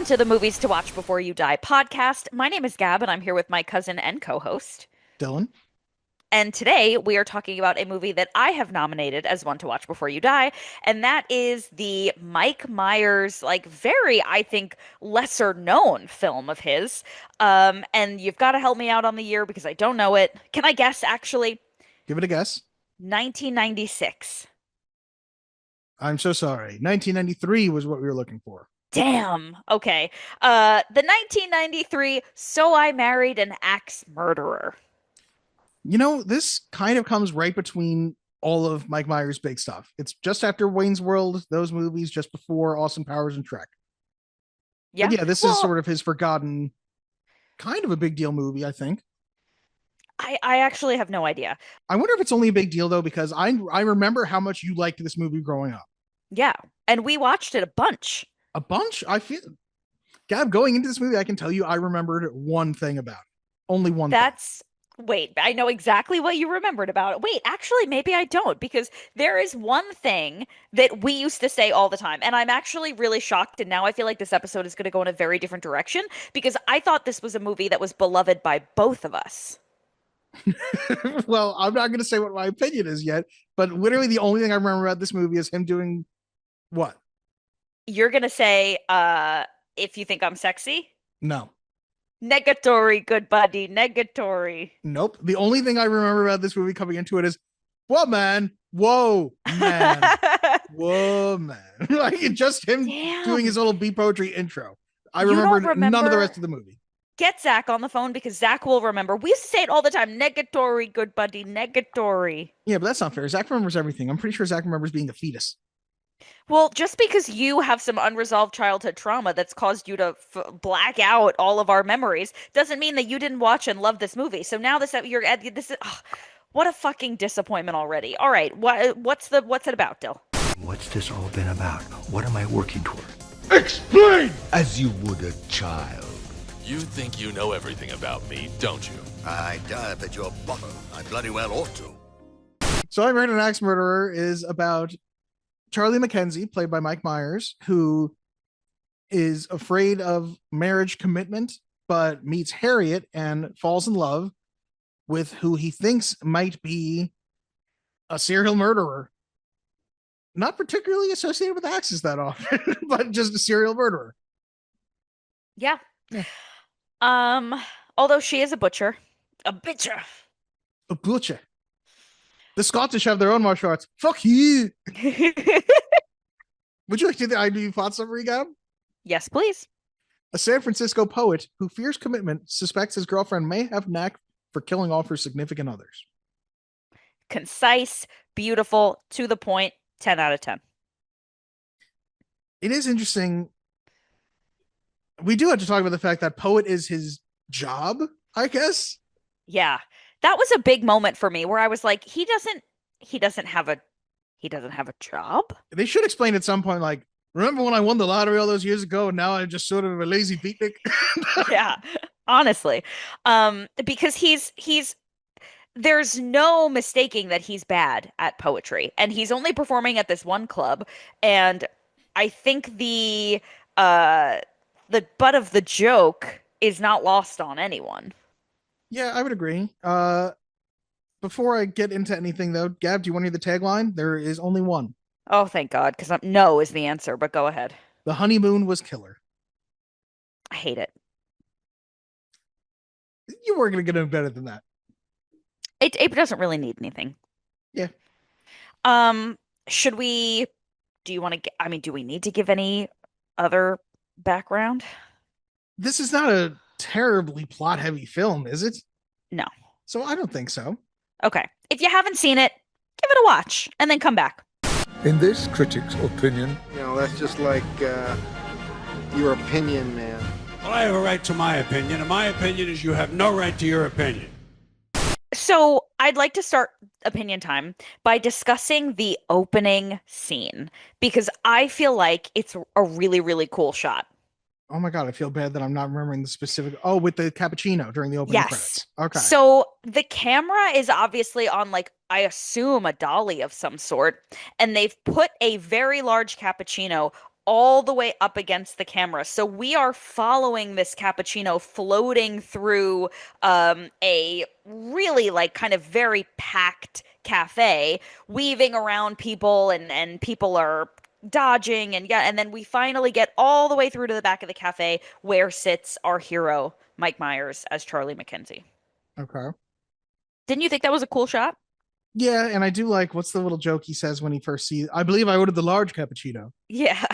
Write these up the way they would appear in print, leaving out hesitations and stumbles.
to the Movies to Watch Before You Die podcast. My name is Gab, and I'm here with my cousin and co-host. Dylan. And today we are talking about a movie that I have nominated as one to watch before you die, and that is the Mike Myers, very, I think, lesser known film of his. And you've got to help me out on the year because I don't know it. Can I guess, actually? Give it a guess. 1996. I'm so sorry. 1993 was what we were looking for. Damn. Okay. The 1993 So I Married an Axe Murderer. This kind of comes right between all of Mike Myers' big stuff. It's just after Wayne's World, those movies, just before Austin Powers and Trek. Yeah. But yeah, this is sort of his forgotten, kind of a big deal movie, I think. I actually have no idea. I wonder if it's only a big deal, though, because I remember how much you liked this movie growing up. Yeah. And we watched it a bunch. A bunch? I feel... Gab, going into this movie, I can tell you I remembered one thing about it. Only one thing. Wait, I know exactly what you remembered about it. Wait, actually, maybe I don't, because there is one thing that we used to say all the time, and I'm actually really shocked, and now I feel like this episode is going to go in a very different direction, because I thought this was a movie that was beloved by both of us. Well, I'm not going to say what my opinion is yet, but literally the only thing I remember about this movie is him doing what? You're going to say, if you think I'm sexy? No. Negatory, good buddy, negatory. Nope. The only thing I remember about this movie coming into it is, what man? Whoa, man. Whoa, man. Like just him doing his little beat poetry intro. I remember none of the rest of the movie. Get Zach on the phone because Zach will remember. We used to say it all the time. Negatory, good buddy, negatory. Yeah, but that's not fair. Zach remembers everything. I'm pretty sure Zach remembers being a fetus. Well, just because you have some unresolved childhood trauma that's caused you to black out all of our memories doesn't mean that you didn't watch and love this movie. So now this is what a fucking disappointment already. All right, what's it about, Dill? What's this all been about? What am I working toward? Explain! As you would a child. You think you know everything about me, don't you? I dive at your bottom. I bloody well ought to. So I Married an Axe Murderer is about Charlie McKenzie, played by Mike Myers, who is afraid of marriage commitment, but meets Harriet and falls in love with who he thinks might be a serial murderer. Not particularly associated with axes that often, but just a serial murderer. Yeah. Although she is a butcher. A butcher. A butcher. The Scottish have their own martial arts. Fuck you. Would you like to do the IMDb plot summary, Gab? Yes, please. A San Francisco poet who fears commitment suspects his girlfriend may have knack for killing off her significant others. Concise, beautiful, to the point, 10 out of 10. It is interesting. We do have to talk about the fact that poet is his job, I guess. Yeah. That was a big moment for me where I was like, he doesn't have a job. They should explain at some point, like, remember when I won the lottery all those years ago and now I'm just sort of a lazy beatnik? Yeah, honestly. Because there's no mistaking that he's bad at poetry, and he's only performing at this one club, and I think the butt of the joke is not lost on anyone. Yeah, I would agree. Before I get into anything, though, Gab, do you want to hear the tagline? There is only one. Oh, thank God, because no is the answer, but go ahead. The honeymoon was killer. I hate it. You weren't going to get any better than that. It doesn't really need anything. Yeah. Do we need to give any other background? This is not a terribly plot-heavy film, is it? No. So I don't think so. Okay. If you haven't seen it, give it a watch and then come back. In this critic's opinion, that's just like your opinion, man. Well, I have a right to my opinion, and my opinion is you have no right to your opinion. So I'd like to start opinion time by discussing the opening scene, because I feel like it's a really, really cool shot. Oh my God, I feel bad that I'm not remembering the specific. Oh, with the cappuccino during the opening credits. Okay. So the camera is obviously on, I assume a dolly of some sort, and they've put a very large cappuccino all the way up against the camera. So we are following this cappuccino floating through a really like kind of very packed cafe, weaving around people and people are dodging and yeah, and then we finally get all the way through to the back of the cafe where sits our hero, Mike Myers as Charlie McKenzie. Okay. Didn't you think that was a cool shot? Yeah, and I do like what's the little joke he says when he first sees. I believe I ordered the large cappuccino. Yeah.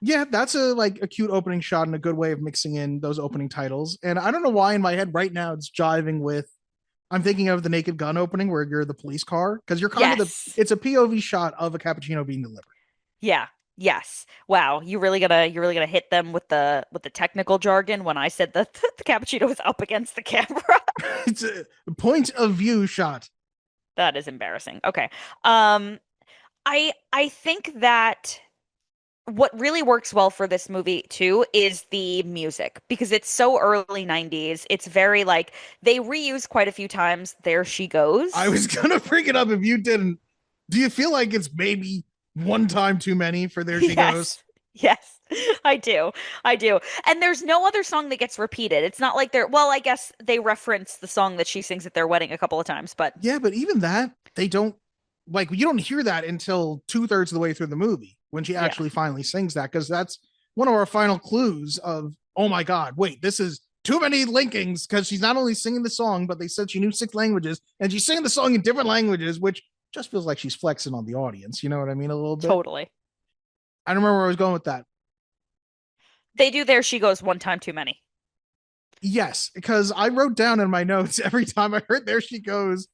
Yeah, that's a cute opening shot and a good way of mixing in those opening titles. And I don't know why in my head right now it's jiving with. I'm thinking of the Naked Gun opening where you're the police car because you're kind of the. Yes. It's a POV shot of a cappuccino being delivered. Yeah. Yes. Wow. You really gonna hit them with the technical jargon when I said that the cappuccino was up against the camera. It's a point of view shot. That is embarrassing. Okay. Um, I think that what really works well for this movie too is the music because it's so early 90s. It's very like they reuse quite a few times There She I Goes. was gonna bring it up if you didn't. Do you feel like it's maybe one time too many for There She Goes? Yes. Yes. I do. I do. And there's no other song that gets repeated. It's not like they're, well, I guess they reference the song that she sings at their wedding a couple of times, but Yeah, but even that, they don't like you don't hear that until 2/3 of the way through the movie when she yeah, actually finally sings that, because that's one of our final clues of oh my god, wait, this is too many linkings because she's not only singing the song, but they said she knew 6 languages and she's singing the song in different languages, which just feels like she's flexing on the audience. You know what I mean? A little bit. totally. I don't remember where I was going with that. They do There She Goes one time too many. Yes, because I wrote down in my notes every time I heard There She Goes.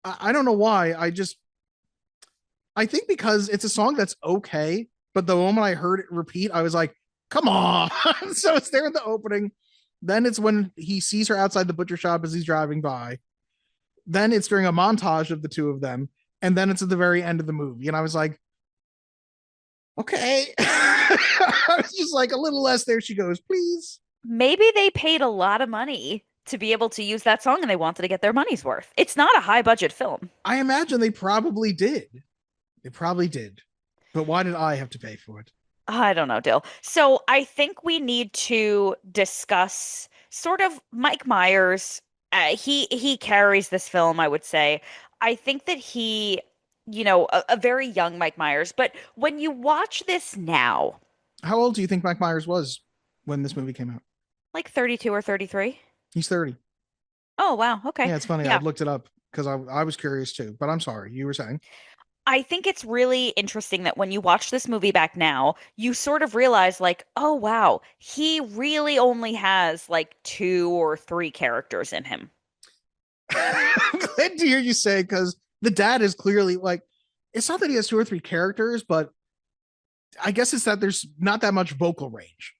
I don't know why. I think because it's a song that's okay, but the moment I heard it repeat, I was like, come on. So it's there in the opening. Then it's when he sees her outside the butcher shop as he's driving by. Then it's during a montage of the two of them. And then it's at the very end of the movie. And I was like, okay. I was just like, a little less There She Goes, please. Maybe they paid a lot of money to be able to use that song and they wanted to get their money's worth. It's not a high budget film. I imagine they probably did. They probably did. But why did I have to pay for it? I don't know, Dill. So I think we need to discuss sort of Mike Myers. He carries this film, I would say. I think that he, a very young Mike Myers. But when you watch this now, How old do you think Mike Myers was when this movie came out? like 32 or 33. He's 30. Oh, wow. Okay. Yeah, it's funny. I Yeah. looked it up because I was curious too. But I'm sorry. You were saying? I think it's really interesting that when you watch this movie back now, you sort of realize, like, oh, wow, he really only has like two or three characters in him. I'm glad to hear you say, because the dad is clearly like, it's not that he has 2 or 3 characters, but I guess it's that there's not that much vocal range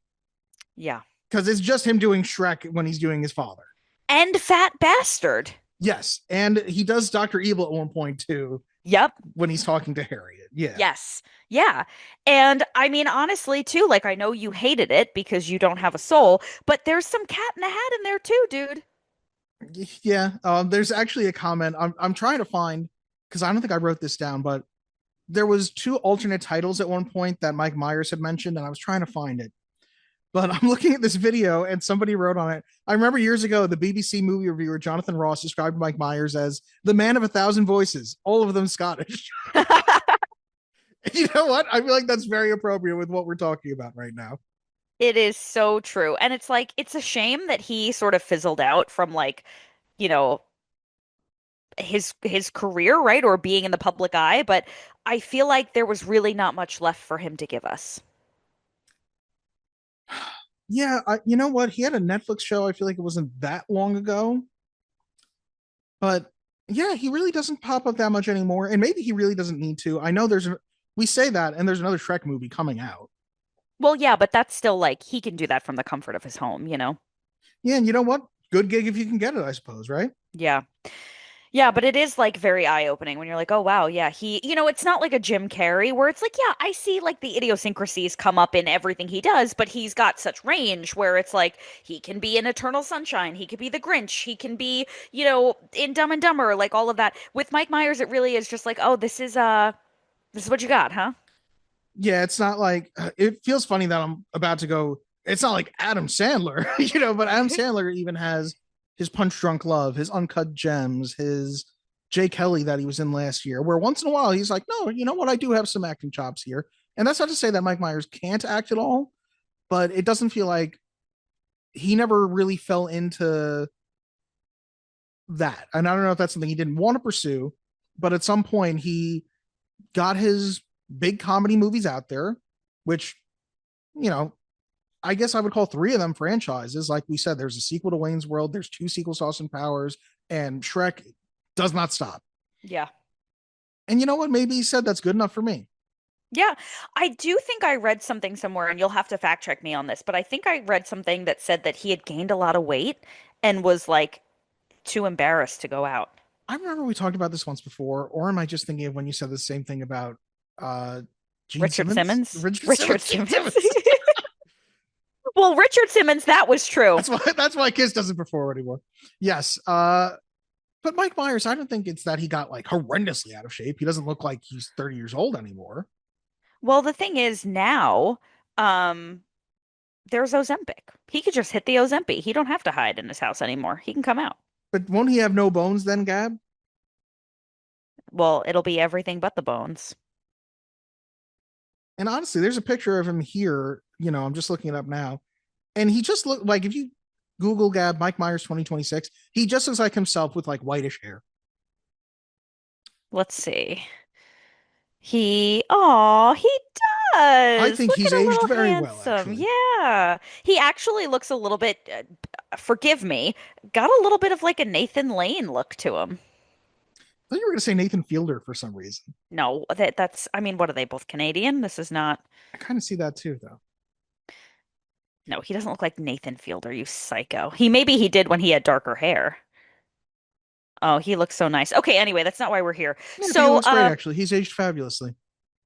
Yeah. because it's just him doing Shrek when he's doing his father. And Fat Bastard. Yes. And he does Dr. Evil at one point too Yep. when he's talking to Harriet. Yeah. Yes. Yeah. And I mean, honestly, too, like, I know you hated it because you don't have a soul, but there's some Cat in the Hat in there too, dude. Yeah. There's actually a comment I'm trying to find because I don't think I wrote this down, but there was 2 alternate titles at one point that Mike Myers had mentioned, and I was trying to find it. But I'm looking at this video and somebody wrote on it. I remember years ago, the BBC movie reviewer Jonathan Ross described Mike Myers as the man of 1,000 voices, all of them Scottish. You know what? I feel like that's very appropriate with what we're talking about right now. It is so true. And it's like, it's a shame that he sort of fizzled out from like, you know, his career, right? Or being in the public eye, but I feel like there was really not much left for him to give us. Yeah, you know what? He had a Netflix show. I feel like it wasn't that long ago, but yeah, he really doesn't pop up that much anymore. And maybe he really doesn't need to. I know we say that, and there's another Shrek movie coming out. Well, yeah, but that's still like he can do that from the comfort of his home, you know? Yeah, and you know what? Good gig if you can get it, I suppose, right? Yeah. Yeah, but it is like very eye-opening when you're like, oh wow, yeah, it's not like a Jim Carrey where it's like, yeah, I see like the idiosyncrasies come up in everything he does, but he's got such range where it's like he can be in Eternal Sunshine, he could be the Grinch, he can be, in Dumb and Dumber, like all of that. With Mike Myers, it really is just like, oh, this is what you got, huh? Yeah, it's not like it feels funny that I'm about to go. It's not like Adam Sandler, but Adam Sandler even has his Punch Drunk Love, his Uncut Gems, his Jay Kelly that he was in last year, where once in a while he's like, no, you know what? I do have some acting chops here. And that's not to say that Mike Myers can't act at all, but it doesn't feel like he never really fell into that. And I don't know if that's something he didn't want to pursue, but at some point he got his big comedy movies out there, which, you know, I guess I would call three of them franchises. Like we said, there's a sequel to Wayne's World, there's two sequels to Austin Powers, and Shrek does not stop. Yeah. And you know what? Maybe he said that's good enough for me. Yeah, I do think I read something somewhere, and you'll have to fact check me on this, but I think I read something that said that he had gained a lot of weight and was like too embarrassed to go out. I remember we talked about this once before, or am I just thinking of when you said the same thing about uh Gene Richard Simmons? Simmons? Richard Simmons. Well, Richard Simmons, that was true. That's why Kiss doesn't perform anymore. Yes. But Mike Myers, I don't think it's that he got like horrendously out of shape. He doesn't look like he's 30 years old anymore. Well, the thing is now, um, there's Ozempic. He could just hit the Ozempic. He don't have to hide in his house anymore. He can come out. But won't he have no bones then, Gab? Well, it'll be everything but the bones. And honestly, there's a picture of him here. I'm just looking it up now. And he just looked like, if you Google Gab Mike Myers 2026, he just looks like himself with like whitish hair. Let's see. He I does. think Look he's at a aged little very well, handsome. actually. Yeah. He actually looks a little bit, forgive me, got a little bit of like a Nathan Lane look to him. I thought you were going to say Nathan Fielder for some reason. No, I mean, what are they both Canadian? This is not, I kind of see that too, though. no, he doesn't look like Nathan Fielder, you psycho. Maybe he did when he had darker hair. Oh, he looks so nice. Okay, anyway, that's not why we're here. Yeah, he So, looks great, actually. He's aged fabulously.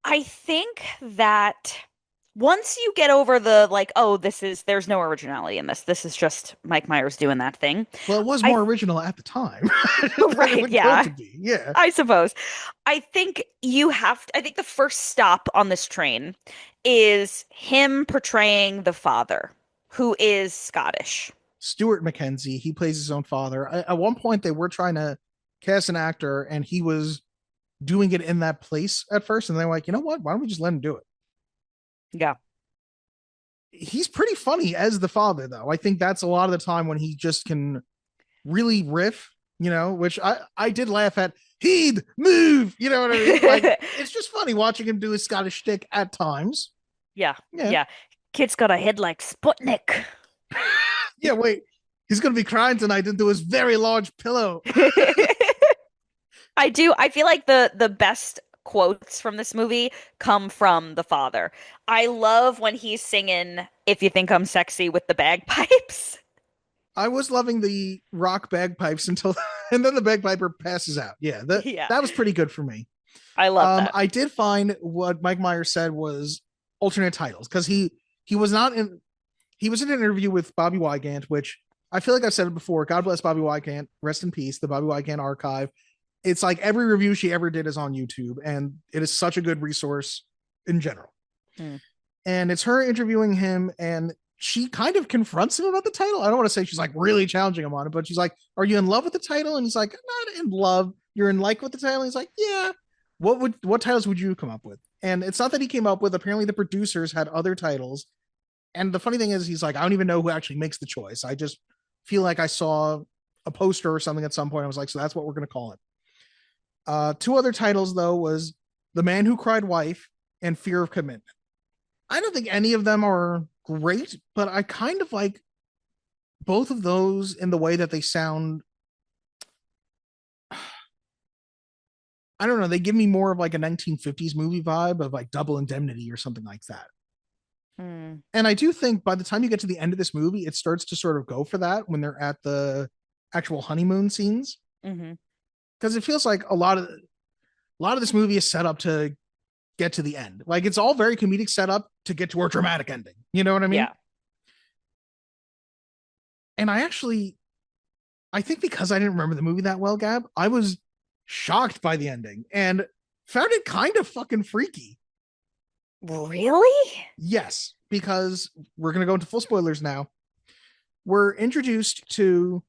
I think that once you get over the like, oh, there's no originality in this. This is just Mike Myers doing that thing. Well, it was I more original at the time. right, yeah. Yeah. I suppose. I think the first stop on this train is him portraying the father, who is Scottish. Stuart McKenzie, he plays his own father. At one point, they were trying to cast an actor, and he was doing it in that place at first. And they're like, you know what? Why don't we just let him do it? Yeah. He's pretty funny as the father, though. I think that's a lot of the time when he just can really riff, which I did laugh at. He'd move, you know what I mean? Like, it's just funny watching him do his Scottish shtick at times. Yeah. Yeah. Yeah. Kid's got a head like Sputnik. Yeah, wait. He's going to be crying tonight into his very large pillow. I do. I feel like the best quotes from this movie come from the father. I love when he's singing "If You Think I'm Sexy" with the bagpipes. I was loving the rock bagpipes and then the bagpiper passes out. Yeah, that was pretty good for me. I love that. I did find what Mike Myers said was alternate titles, because he was not in. He was in an interview with Bobby Wygant, which I feel like I've said it before. God bless Bobby Wygant. Rest in peace. The Bobby Wygant archive. It's like every review she ever did is on YouTube, and it is such a good resource in general. And it's her interviewing him, and she kind of confronts him about the title. I don't want to say she's like really challenging him on it, but she's like, "Are you in love with the title?" And he's like, "Not in love. You're in like with the title." And he's like, "Yeah. What titles would you come up with?" And it's not that he came up with. Apparently, the producers had other titles. And the funny thing is, he's like, "I don't even know who actually makes the choice. I just feel like I saw a poster or something at some point. I was like, so that's what we're going to call it." Two other titles, though, was The Man Who Cried Wife and Fear of Commitment. I don't think any of them are great, but I kind of like both of those in the way that they sound. I don't know. They give me more of like a 1950s movie vibe of like Double Indemnity or something like that. And I do think by the time you get to the end of this movie, it starts to sort of go for that when they're at the actual honeymoon scenes. Because it feels like a lot of this movie is set up to get to the end. Like, it's all very comedic setup to get to a dramatic ending. You know what I mean? Yeah. And I think because I didn't remember the movie that well, Gab, I was shocked by the ending and found it kind of fucking freaky. Really? Yes, because we're going to go into full spoilers now. We're introduced to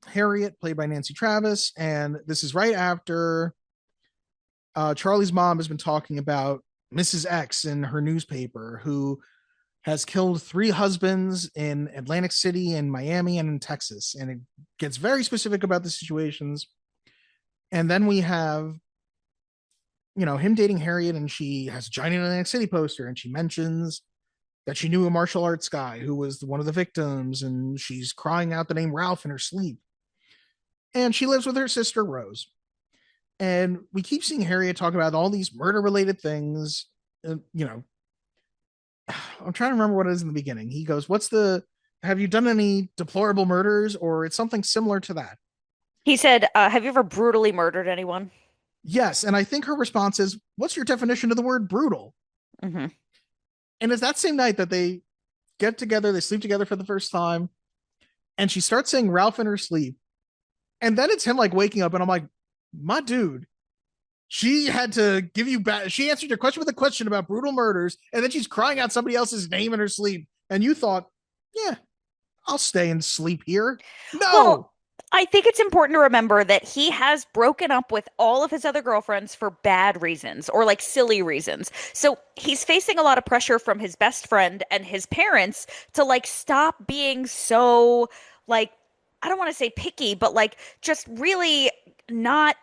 Harriet, played by Nancy Travis, and this is right after Charlie's mom has been talking about Mrs. X in her newspaper, who has killed 3 husbands in Atlantic City, in Miami, and in Texas. And it gets very specific about the situations. And then we have, him dating Harriet, and she has a giant Atlantic City poster, and she mentions that she knew a martial arts guy who was one of the victims, and she's crying out the name Ralph in her sleep. And she lives with her sister Rose. And we keep seeing Harriet talk about all these murder related things. I'm trying to remember what it is in the beginning. He goes, have you done any deplorable murders? Or it's something similar to that. He said, have you ever brutally murdered anyone? Yes. And I think her response is, what's your definition of the word brutal? Mm-hmm. And it's that same night that they get together, they sleep together for the first time. And she starts saying Ralph in her sleep. And then it's him like waking up, and I'm like, my dude, she had to give you back. She answered your question with a question about brutal murders, and then she's crying out somebody else's name in her sleep. And you thought, yeah, I'll stay and sleep here. No. Well, I think it's important to remember that he has broken up with all of his other girlfriends for bad reasons or like silly reasons. So he's facing a lot of pressure from his best friend and his parents to like stop being so like, I don't want to say picky, but like just really not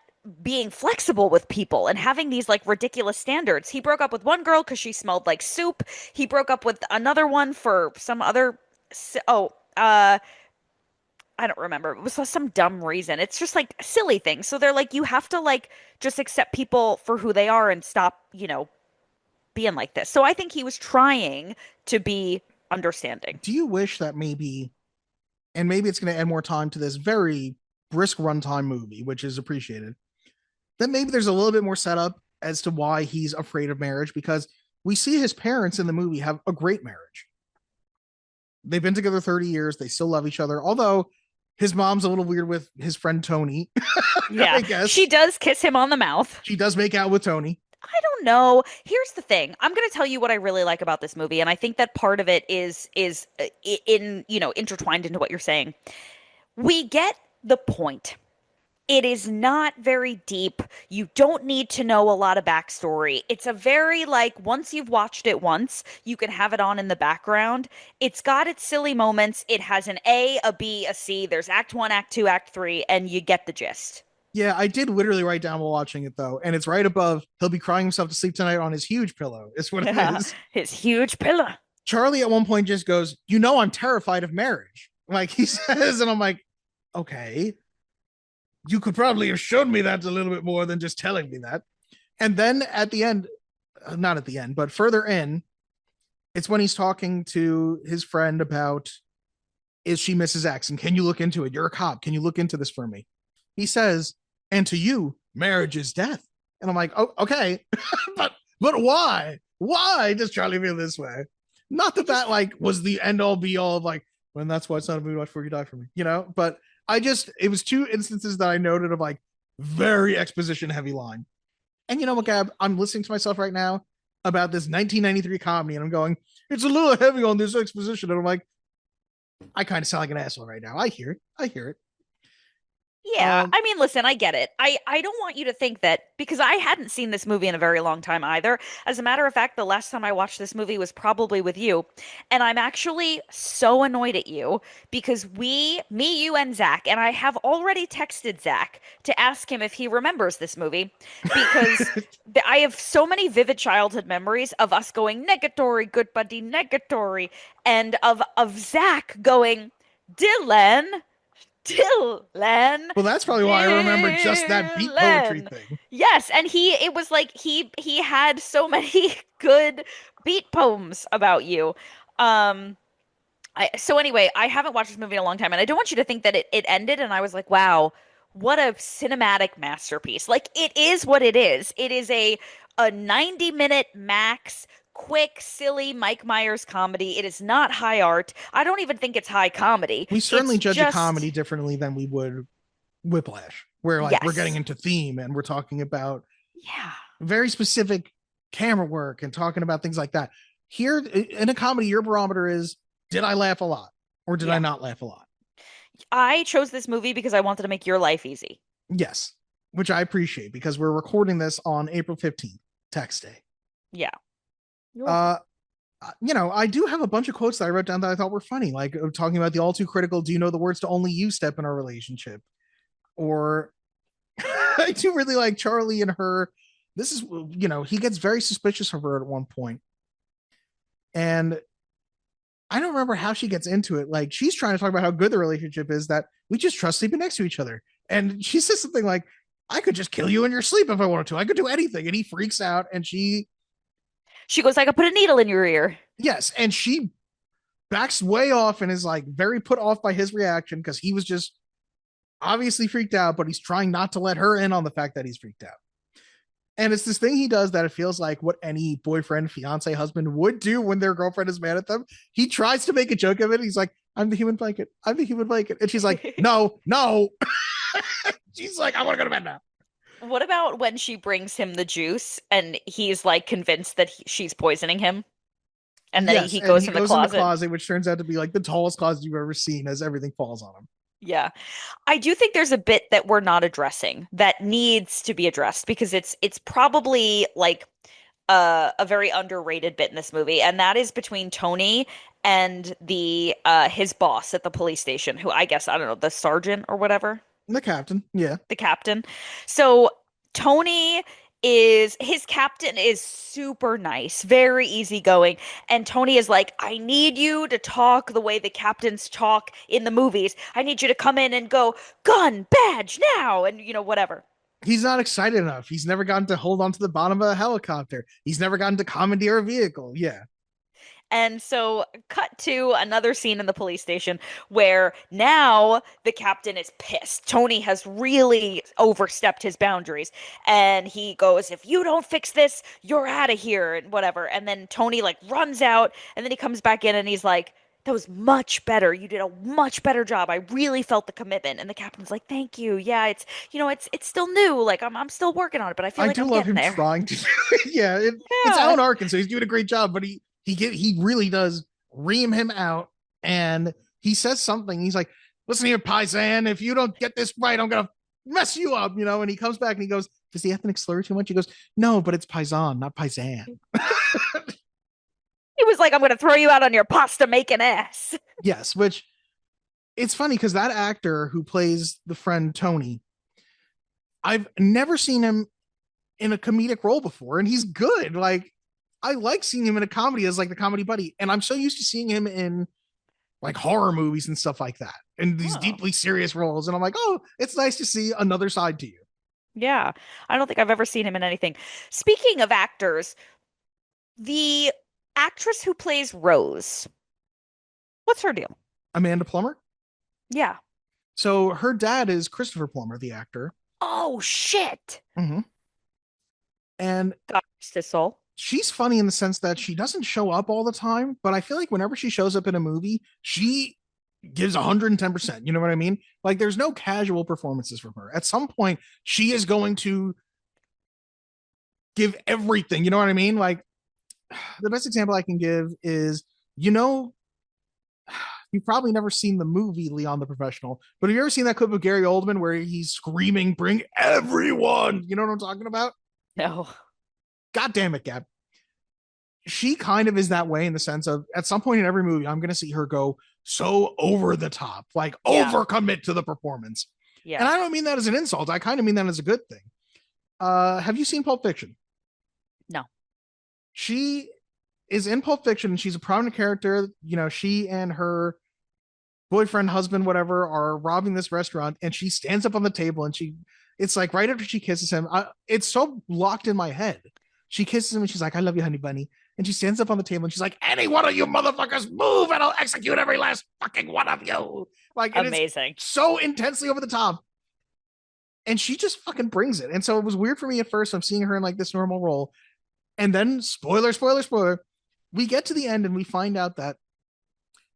being flexible with people and having these like ridiculous standards. He broke up with one girl because she smelled like soup. He broke up with another one for some other, oh, I don't remember. It was some dumb reason. It's just like silly things. So they're like, you have to like just accept people for who they are and stop, being like this. So I think he was trying to be understanding. Do you wish that maybe, and maybe it's going to add more time to this very brisk runtime movie, which is appreciated, that maybe there's a little bit more setup as to why he's afraid of marriage? Because we see his parents in the movie have a great marriage. They've been together 30 years. They still love each other. Although his mom's a little weird with his friend Tony. Yeah. I guess. She does kiss him on the mouth. She does make out with Tony. I don't know. Here's the thing. I'm going to tell you what I really like about this movie, and I think that part of it is in, intertwined into what you're saying. We get the point. It is not very deep. You don't need to know a lot of backstory. It's a very like once you've watched it once, you can have it on in the background. It's got its silly moments. It has an A, a B, a C. There's act 1, act 2, act 3, and you get the gist. Yeah, I did literally write down while watching it though, and it's right above. He'll be crying himself to sleep tonight on his huge pillow. Is what it is. His huge pillow. Charlie at one point just goes, I'm terrified of marriage. Like he says, and I'm like, okay. You could probably have shown me that a little bit more than just telling me that. And then at the end, not at the end, but further in, it's when he's talking to his friend about, is she Mrs. X? And can you look into it? You're a cop. Can you look into this for me? He says, and to you, marriage is death. And I'm like, oh, okay. but why? Why does Charlie feel this way? Not that like was the end all be all of like, when that's why it's not a movie before you die for me, but it was 2 instances that I noted of like very exposition heavy line. And you know what, Gab? I'm listening to myself right now about this 1993 comedy, and I'm going, it's a little heavy on this exposition. And I'm like, I kind of sound like an asshole right now. I hear it. Yeah, I mean, listen, I get it. I don't want you to think that because I hadn't seen this movie in a very long time either. As a matter of fact, the last time I watched this movie was probably with you. And I'm actually so annoyed at you because me, you, and Zach, and I have already texted Zach to ask him if he remembers this movie because I have so many vivid childhood memories of us going negatory, good buddy, negatory, and of Zach going, Dylan. Well, that's probably why I remember just that beat poetry thing. Yes, and it was like he had so many good beat poems about you. So anyway, I haven't watched this movie in a long time, and I don't want you to think that it ended and I was like, wow, what a cinematic masterpiece. Like it is what it is. It is a 90-minute max quick, silly Mike Myers comedy. It is not high art. I don't even think it's high comedy. We certainly judge a comedy differently than we would Whiplash, where like we're getting into theme and we're talking about very specific camera work and talking about things like that. Here in a comedy, your barometer is, did I laugh a lot or did I Yeah. not laugh a lot? I chose this movie because I wanted to make your life easy. Yes, which I appreciate because we're recording this on April 15th, text day. Yeah. You're welcome. Uh, I do have a bunch of quotes that I wrote down that I thought were funny, like talking about the all too critical, do you know the words to only you step in our relationship? Or I do really like Charlie and her. This is, he gets very suspicious of her at one point. And I don't remember how she gets into it. Like, she's trying to talk about how good the relationship is, that we just trust sleeping next to each other. And she says something like, I could just kill you in your sleep if I wanted to. I could do anything. And he freaks out. And She goes, I could put a needle in your ear. yes. And she backs way off and is like very put off by his reaction because he was just obviously freaked out, but he's trying not to let her in on the fact that he's freaked out. And it's this thing he does that it feels like what any boyfriend, fiance, husband would do when their girlfriend is mad at them. He tries to make a joke of it. He's like, I'm the human blanket. I'm the human blanket. And she's like, no, no. She's like, I want to go to bed now. What about when she brings him the juice and he's like convinced that she's poisoning him? And then Yes, he and goes he in the goes in the closet. closet, which turns out to be like the tallest closet you've ever seen as everything falls on him. Yeah. I do think there's a bit that we're not addressing that needs to be addressed because it's probably like a very underrated bit in this movie, and that is between Tony and the his boss at the police station, who I guess, I don't know, the sergeant or whatever, The captain, yeah. the captain. So Tony is his captain is super nice, very easygoing, and Tony is like, I need you to talk the way the captains talk in the movies. I need you to come in and go, gun, badge, now, and whatever. He's not excited enough. He's never gotten to hold on to the bottom of a helicopter. He's never gotten to commandeer a vehicle. Yeah. And so, cut to another scene in the police station where now the captain is pissed. Tony has really overstepped his boundaries. And he goes, if you don't fix this, you're out of here, and whatever. And then Tony like runs out, and then he comes back in and he's like, that was much better. You did a much better job. I really felt the commitment. And the captain's like, thank you. Yeah, it's still new. Like I'm still working on it, but I feel I like do I'm love getting him there. trying to. Yeah, it's Yeah. Alan Arkin, so he's doing a great job. But he really does ream him out, and he says something. He's like, "Listen here, Paisan. If you don't get this right, I'm gonna mess you up." And he comes back and he goes, "Does the ethnic slur too much?" He goes, "No, but it's Paisan, not Paisan." He was like, I'm gonna throw you out on your pasta making ass. Yes, which it's funny because that actor who plays the friend Tony, I've never seen him in a comedic role before, and he's good. Like, I like seeing him in a comedy as like the comedy buddy, and I'm so used to seeing him in like horror movies and stuff like that, and these Oh. deeply serious roles. And I'm like, oh, it's nice to see another side to you. Yeah, I don't think I've ever seen him in anything. Speaking of actors, the actress who plays Rose, what's her deal? Amanda Plummer. Yeah. So her dad is Christopher Plummer, the actor. Oh shit. Mm-hmm. And God rest his soul. she's funny in the sense that she doesn't show up all the time, but I feel like whenever she shows up in a movie, she gives 110%. You know what I mean? Like, there's no casual performances from her. At some point, she is going to give everything. You know what I mean? Like, the best example I can give is, you've probably never seen the movie Leon the Professional, but have you ever seen that clip of Gary Oldman where he's screaming, bring everyone? You know what I'm talking about? No. God damn it, Gab. She kind of is that way in the sense of at some point in every movie, I'm going to see her go so over the top, like overcommit to the performance. Yeah. And I don't mean that as an insult. I kind of mean that as a good thing. Have you seen Pulp Fiction? No. She is in Pulp Fiction and she's a prominent character. She and her boyfriend, husband, whatever, are robbing this restaurant, and she stands up on the table and it's like right after she kisses him. It's so locked in my head. She kisses him and she's like, I love you, honey bunny. And she stands up on the table and she's like, any one of you motherfuckers move and I'll execute every last fucking one of you. Like, amazing. So intensely over the top. And she just fucking brings it. And so it was weird for me at first. I'm seeing her in like this normal role. And then spoiler, we get to the end and we find out that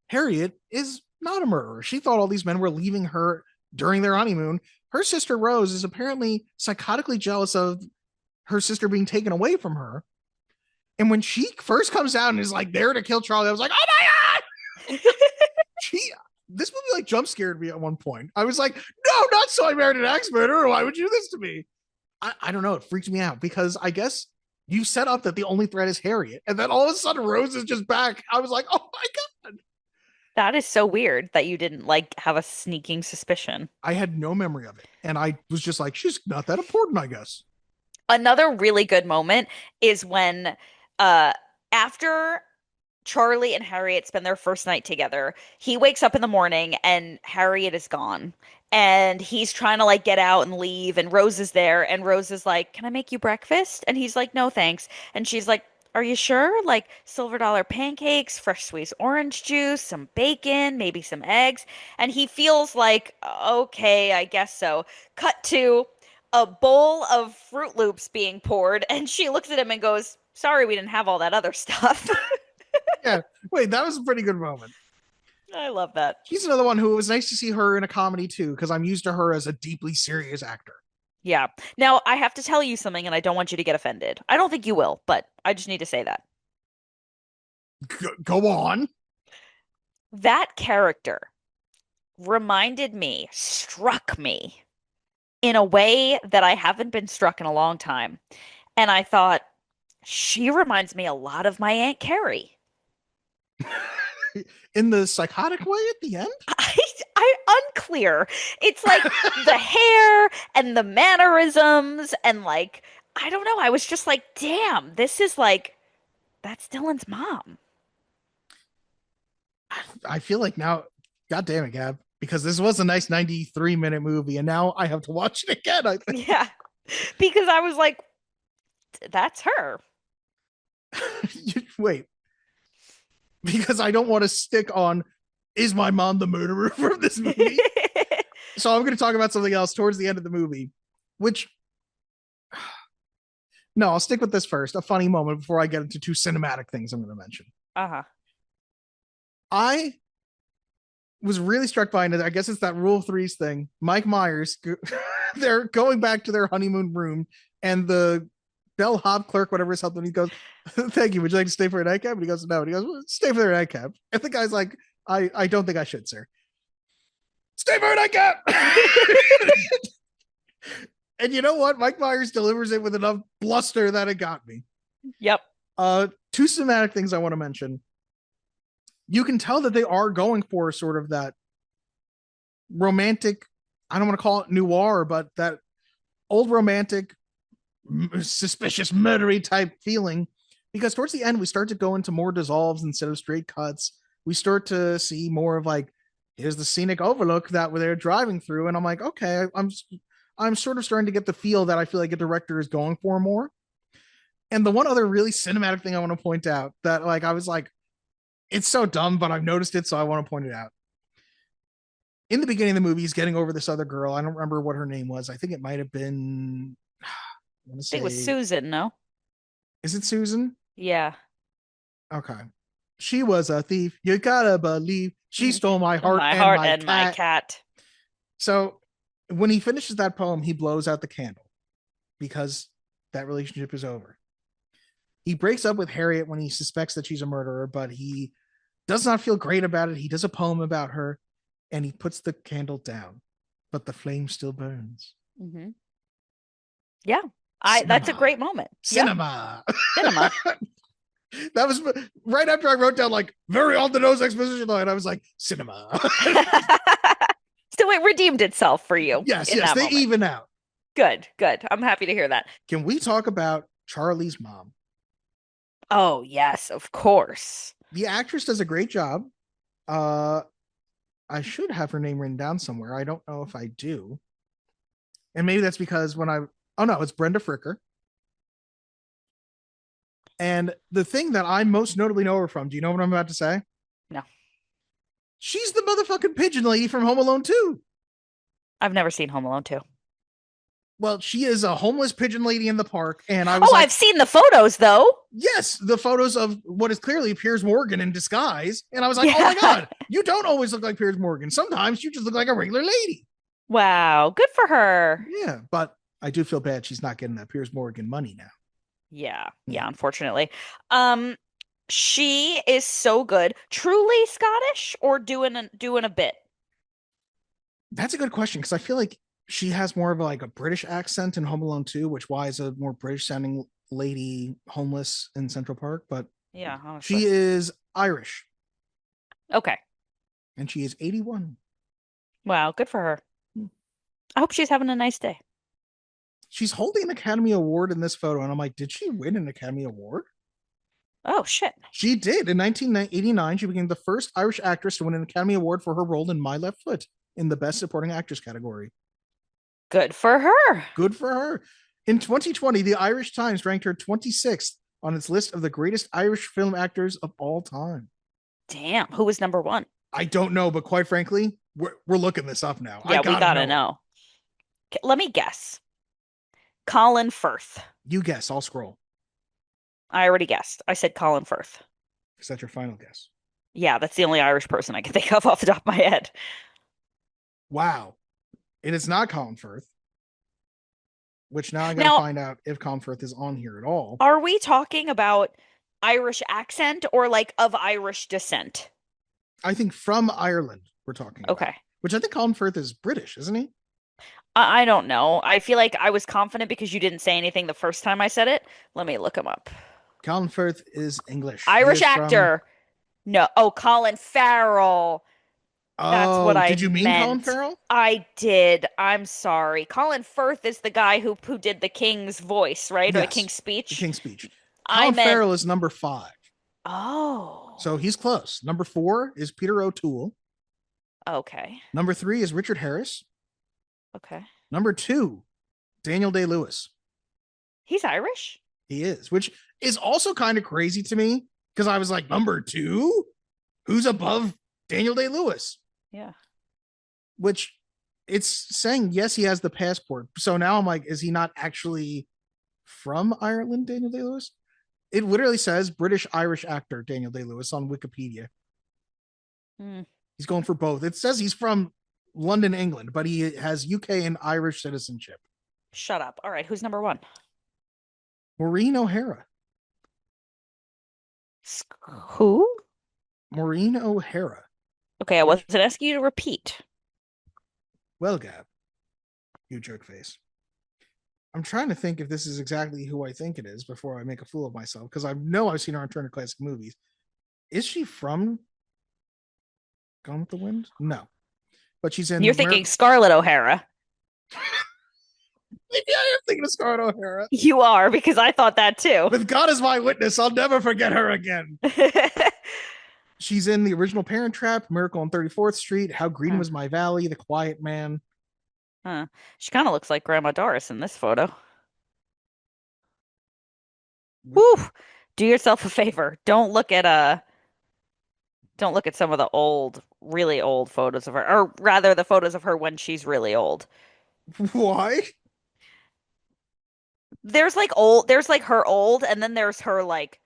Harriet is not a murderer. She thought all these men were leaving her during their honeymoon. Her sister Rose is apparently psychotically jealous of her sister being taken away from her. And when she first comes out and is like there to kill Charlie, I was like, oh my God. she This movie like jump scared me at one point. I was like, no, not So I Married an Axe Murderer. Why would you do this to me? I don't know. It freaked me out because I guess you set up that the only threat is Harriet. And then all of a sudden Rose is just back. I was like, oh my God. That is so weird that you didn't like have a sneaking suspicion. I had no memory of it. And I was just like, she's not that important, I guess. Another really good moment is when after Charlie and Harriet spend their first night together, he wakes up in the morning and Harriet is gone. And he's trying to like get out and leave, and Rose is there, and Rose is like, "Can I make you breakfast?" And he's like, "No, thanks." And she's like, "Are you sure? Like silver dollar pancakes, fresh squeezed orange juice, some bacon, maybe some eggs." And he feels like, "Okay, I guess so." Cut to a bowl of Fruit Loops being poured, and she looks at him and goes, "Sorry, we didn't have all that other stuff." Yeah. Wait, that was a pretty good moment. I love that. She's another one who it was nice to see her in a comedy too, because I'm used to her as a deeply serious actor. Yeah. Now, I have to tell you something, and I don't want you to get offended. I don't think you will, but I just need to say that. Go on. That character struck me in a way that I haven't been struck in a long time. And I thought, she reminds me a lot of my Aunt Carrie. In the psychotic way at the end? I unclear. It's like the hair and the mannerisms and like, I don't know. I was just like, damn, this is like, that's Dylan's mom. I feel like now, God damn it, Gab, because this was a nice 93-minute movie, and now I have to watch it again. I think. Yeah. Because I was like, that's her. Wait. Because I don't want to stick on, is my mom the murderer from this movie? So I'm going to talk about something else towards the end of the movie, which, no, I'll stick with this first. A funny moment before I get into two cinematic things I'm going to mention. Uh-huh. I was really struck by it. I guess it's that rule of threes thing. Mike Myers, they're going back to their honeymoon room, and the bellhop clerk, whatever is helping, he goes, "Thank you. Would you like to stay for a nightcap?" And he goes, "No." And he goes, "Well, stay for a nightcap." And the guy's like, I don't think I should, sir. Stay for a nightcap. And you know what? Mike Myers delivers it with enough bluster that it got me. Yep. Two cinematic things I want to mention. You can tell that they are going for sort of that romantic, I don't want to call it noir, but that old romantic, suspicious, murdery type feeling. Because towards the end, we start to go into more dissolves instead of straight cuts. We start to see more of like, here's the scenic overlook that they're driving through. And I'm like, okay, I'm sort of starting to get the feel that I feel like a director is going for more. And the one other really cinematic thing I want to point out that like, I was like, it's so dumb, but I've noticed it, so I want to point it out. In the beginning of the movie, he's getting over this other girl. I don't remember what her name was. I think it might have been, I think it was Susan, no? Is it Susan? Yeah. Okay. She was a thief. You gotta believe she stole my heart, and my cat. So when he finishes that poem, he blows out the candle because that relationship is over. He breaks up with Harriet when he suspects that she's a murderer, but he does not feel great about it. He does a poem about her and he puts the candle down, but the flame still burns. Mm-hmm. Yeah. That's a great moment. Cinema. Yeah. Cinema. That was right after I wrote down like very on the nose exposition line. I was like, cinema. So it redeemed itself for you. Yes, they moment. Even out. Good. I'm happy to hear that. Can we talk about Charlie's mom? Oh, yes, of course. The actress does a great job. I should have her name written down somewhere. I don't know if I do. And maybe that's because it's Brenda Fricker. And the thing that I most notably know her from, do you know what I'm about to say? No. She's the motherfucking pigeon lady from Home Alone 2. I've never seen Home Alone 2. Well, she is a homeless pigeon lady in the park, and I was I've seen the photos, though. Yes, the photos of what is clearly Piers Morgan in disguise, and I was like, oh my God, you don't always look like Piers Morgan. Sometimes you just look like a regular lady. Wow, good for her. Yeah, but I do feel bad she's not getting that Piers Morgan money now. Yeah, Yeah. yeah, unfortunately. Um, she is so good. Truly Scottish or doing a bit? That's a good question because I feel like she has more of like a British accent in Home Alone 2, which why is a more British sounding lady homeless in Central Park, but Yeah, honestly. she is Irish Okay. and she is 81. Wow, good for her. I hope she's having a nice day. She's holding an Academy Award in this photo, and I'm like, did she win an Academy Award? Oh, shit. She did. In 1989, she became the first Irish actress to win an Academy Award for her role in My Left Foot in the Best Supporting Actress category. Good for her. Good for her. In 2020, the Irish Times ranked her 26th on its list of the greatest Irish film actors of all time. Damn, who was number one? I don't know, but quite frankly, we're looking this up now. I Yeah, we gotta gotta know. know. Let me guess. Colin Firth. You guess. I'll scroll. I already guessed. I said Colin Firth. Is that your final guess? Yeah, that's the only Irish person I can think of off the top of my head. Wow. It is not Colin Firth, which now I gotta Now, find out if Colin Firth is on here at all. are we talking about Irish accent or like of Irish descent? I think from Ireland we're talking about. Okay. Which I think Colin Firth is British, isn't he? I don't know. I feel like I was confident because you didn't say anything the first time I said it. Let me look him up. Colin Firth is English. He Irish is from. actor. No. Oh, Colin Farrell. That's what Oh, I did you mean Colin meant. Farrell? I did. I'm sorry. Colin Firth is the guy who did the King's voice, right? Or the Yes, King's the speech. King's Speech. I Colin meant. Farrell is number 5. Oh. So he's close. Number 4 is Peter O'Toole. Okay. Number 3 is Richard Harris. Okay. Number 2, Daniel Day-Lewis. He's Irish? He is, which is also kind of crazy to me because I was like, number 2? Who's above Daniel Day-Lewis? Yeah. Which it's saying, yes, he has the passport. So now I'm like, is he not actually from Ireland, Daniel Day-Lewis? It literally says British Irish actor Daniel Day-Lewis on Wikipedia. He's going for both. It says he's from London, England, but he has UK and Irish citizenship. Shut up. All right. Who's number one? Maureen O'Hara. Who? Maureen O'Hara. Okay, I wasn't asking you to repeat. Well, Gab, you jerk face. I'm trying to think if this is exactly who I think it is before I make a fool of myself, because I know I've seen her on Turner Classic Movies. Is she from Gone with the Wind? No. But she's in. You're thinking Scarlett O'Hara. Maybe I am thinking of Scarlett O'Hara. You are, because I thought that too. With God as my witness, I'll never forget her again. She's in the original Parent Trap, Miracle on 34th Street, How Green Was My Valley, The Quiet Man. Huh. She kind of looks like Grandma Doris in this photo. Woo! Do yourself a favor. Don't look at some of the old, really old photos of her, or rather the photos of her when she's really old. Why? There's like her old, and then there's her like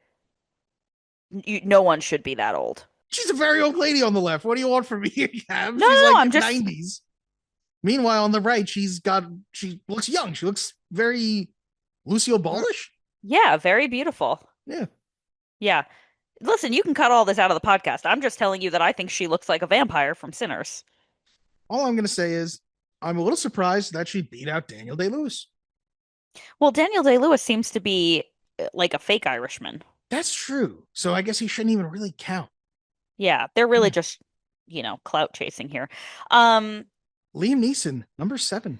no one should be that old. She's a very old lady on the left. What do you want from me, Cam? No, She's no, like I'm just 90s. Meanwhile, on the right, she looks young. She looks very Lucille Ballish. Yeah, very beautiful. Yeah. Yeah. Listen, you can cut all this out of the podcast. I'm just telling you that I think she looks like a vampire from Sinners. All I'm going to say is I'm a little surprised that she beat out Daniel Day-Lewis. Well, Daniel Day-Lewis seems to be like a fake Irishman. That's true. So I guess he shouldn't even really count. Yeah, they're really just, clout chasing here. Liam Neeson, number 7.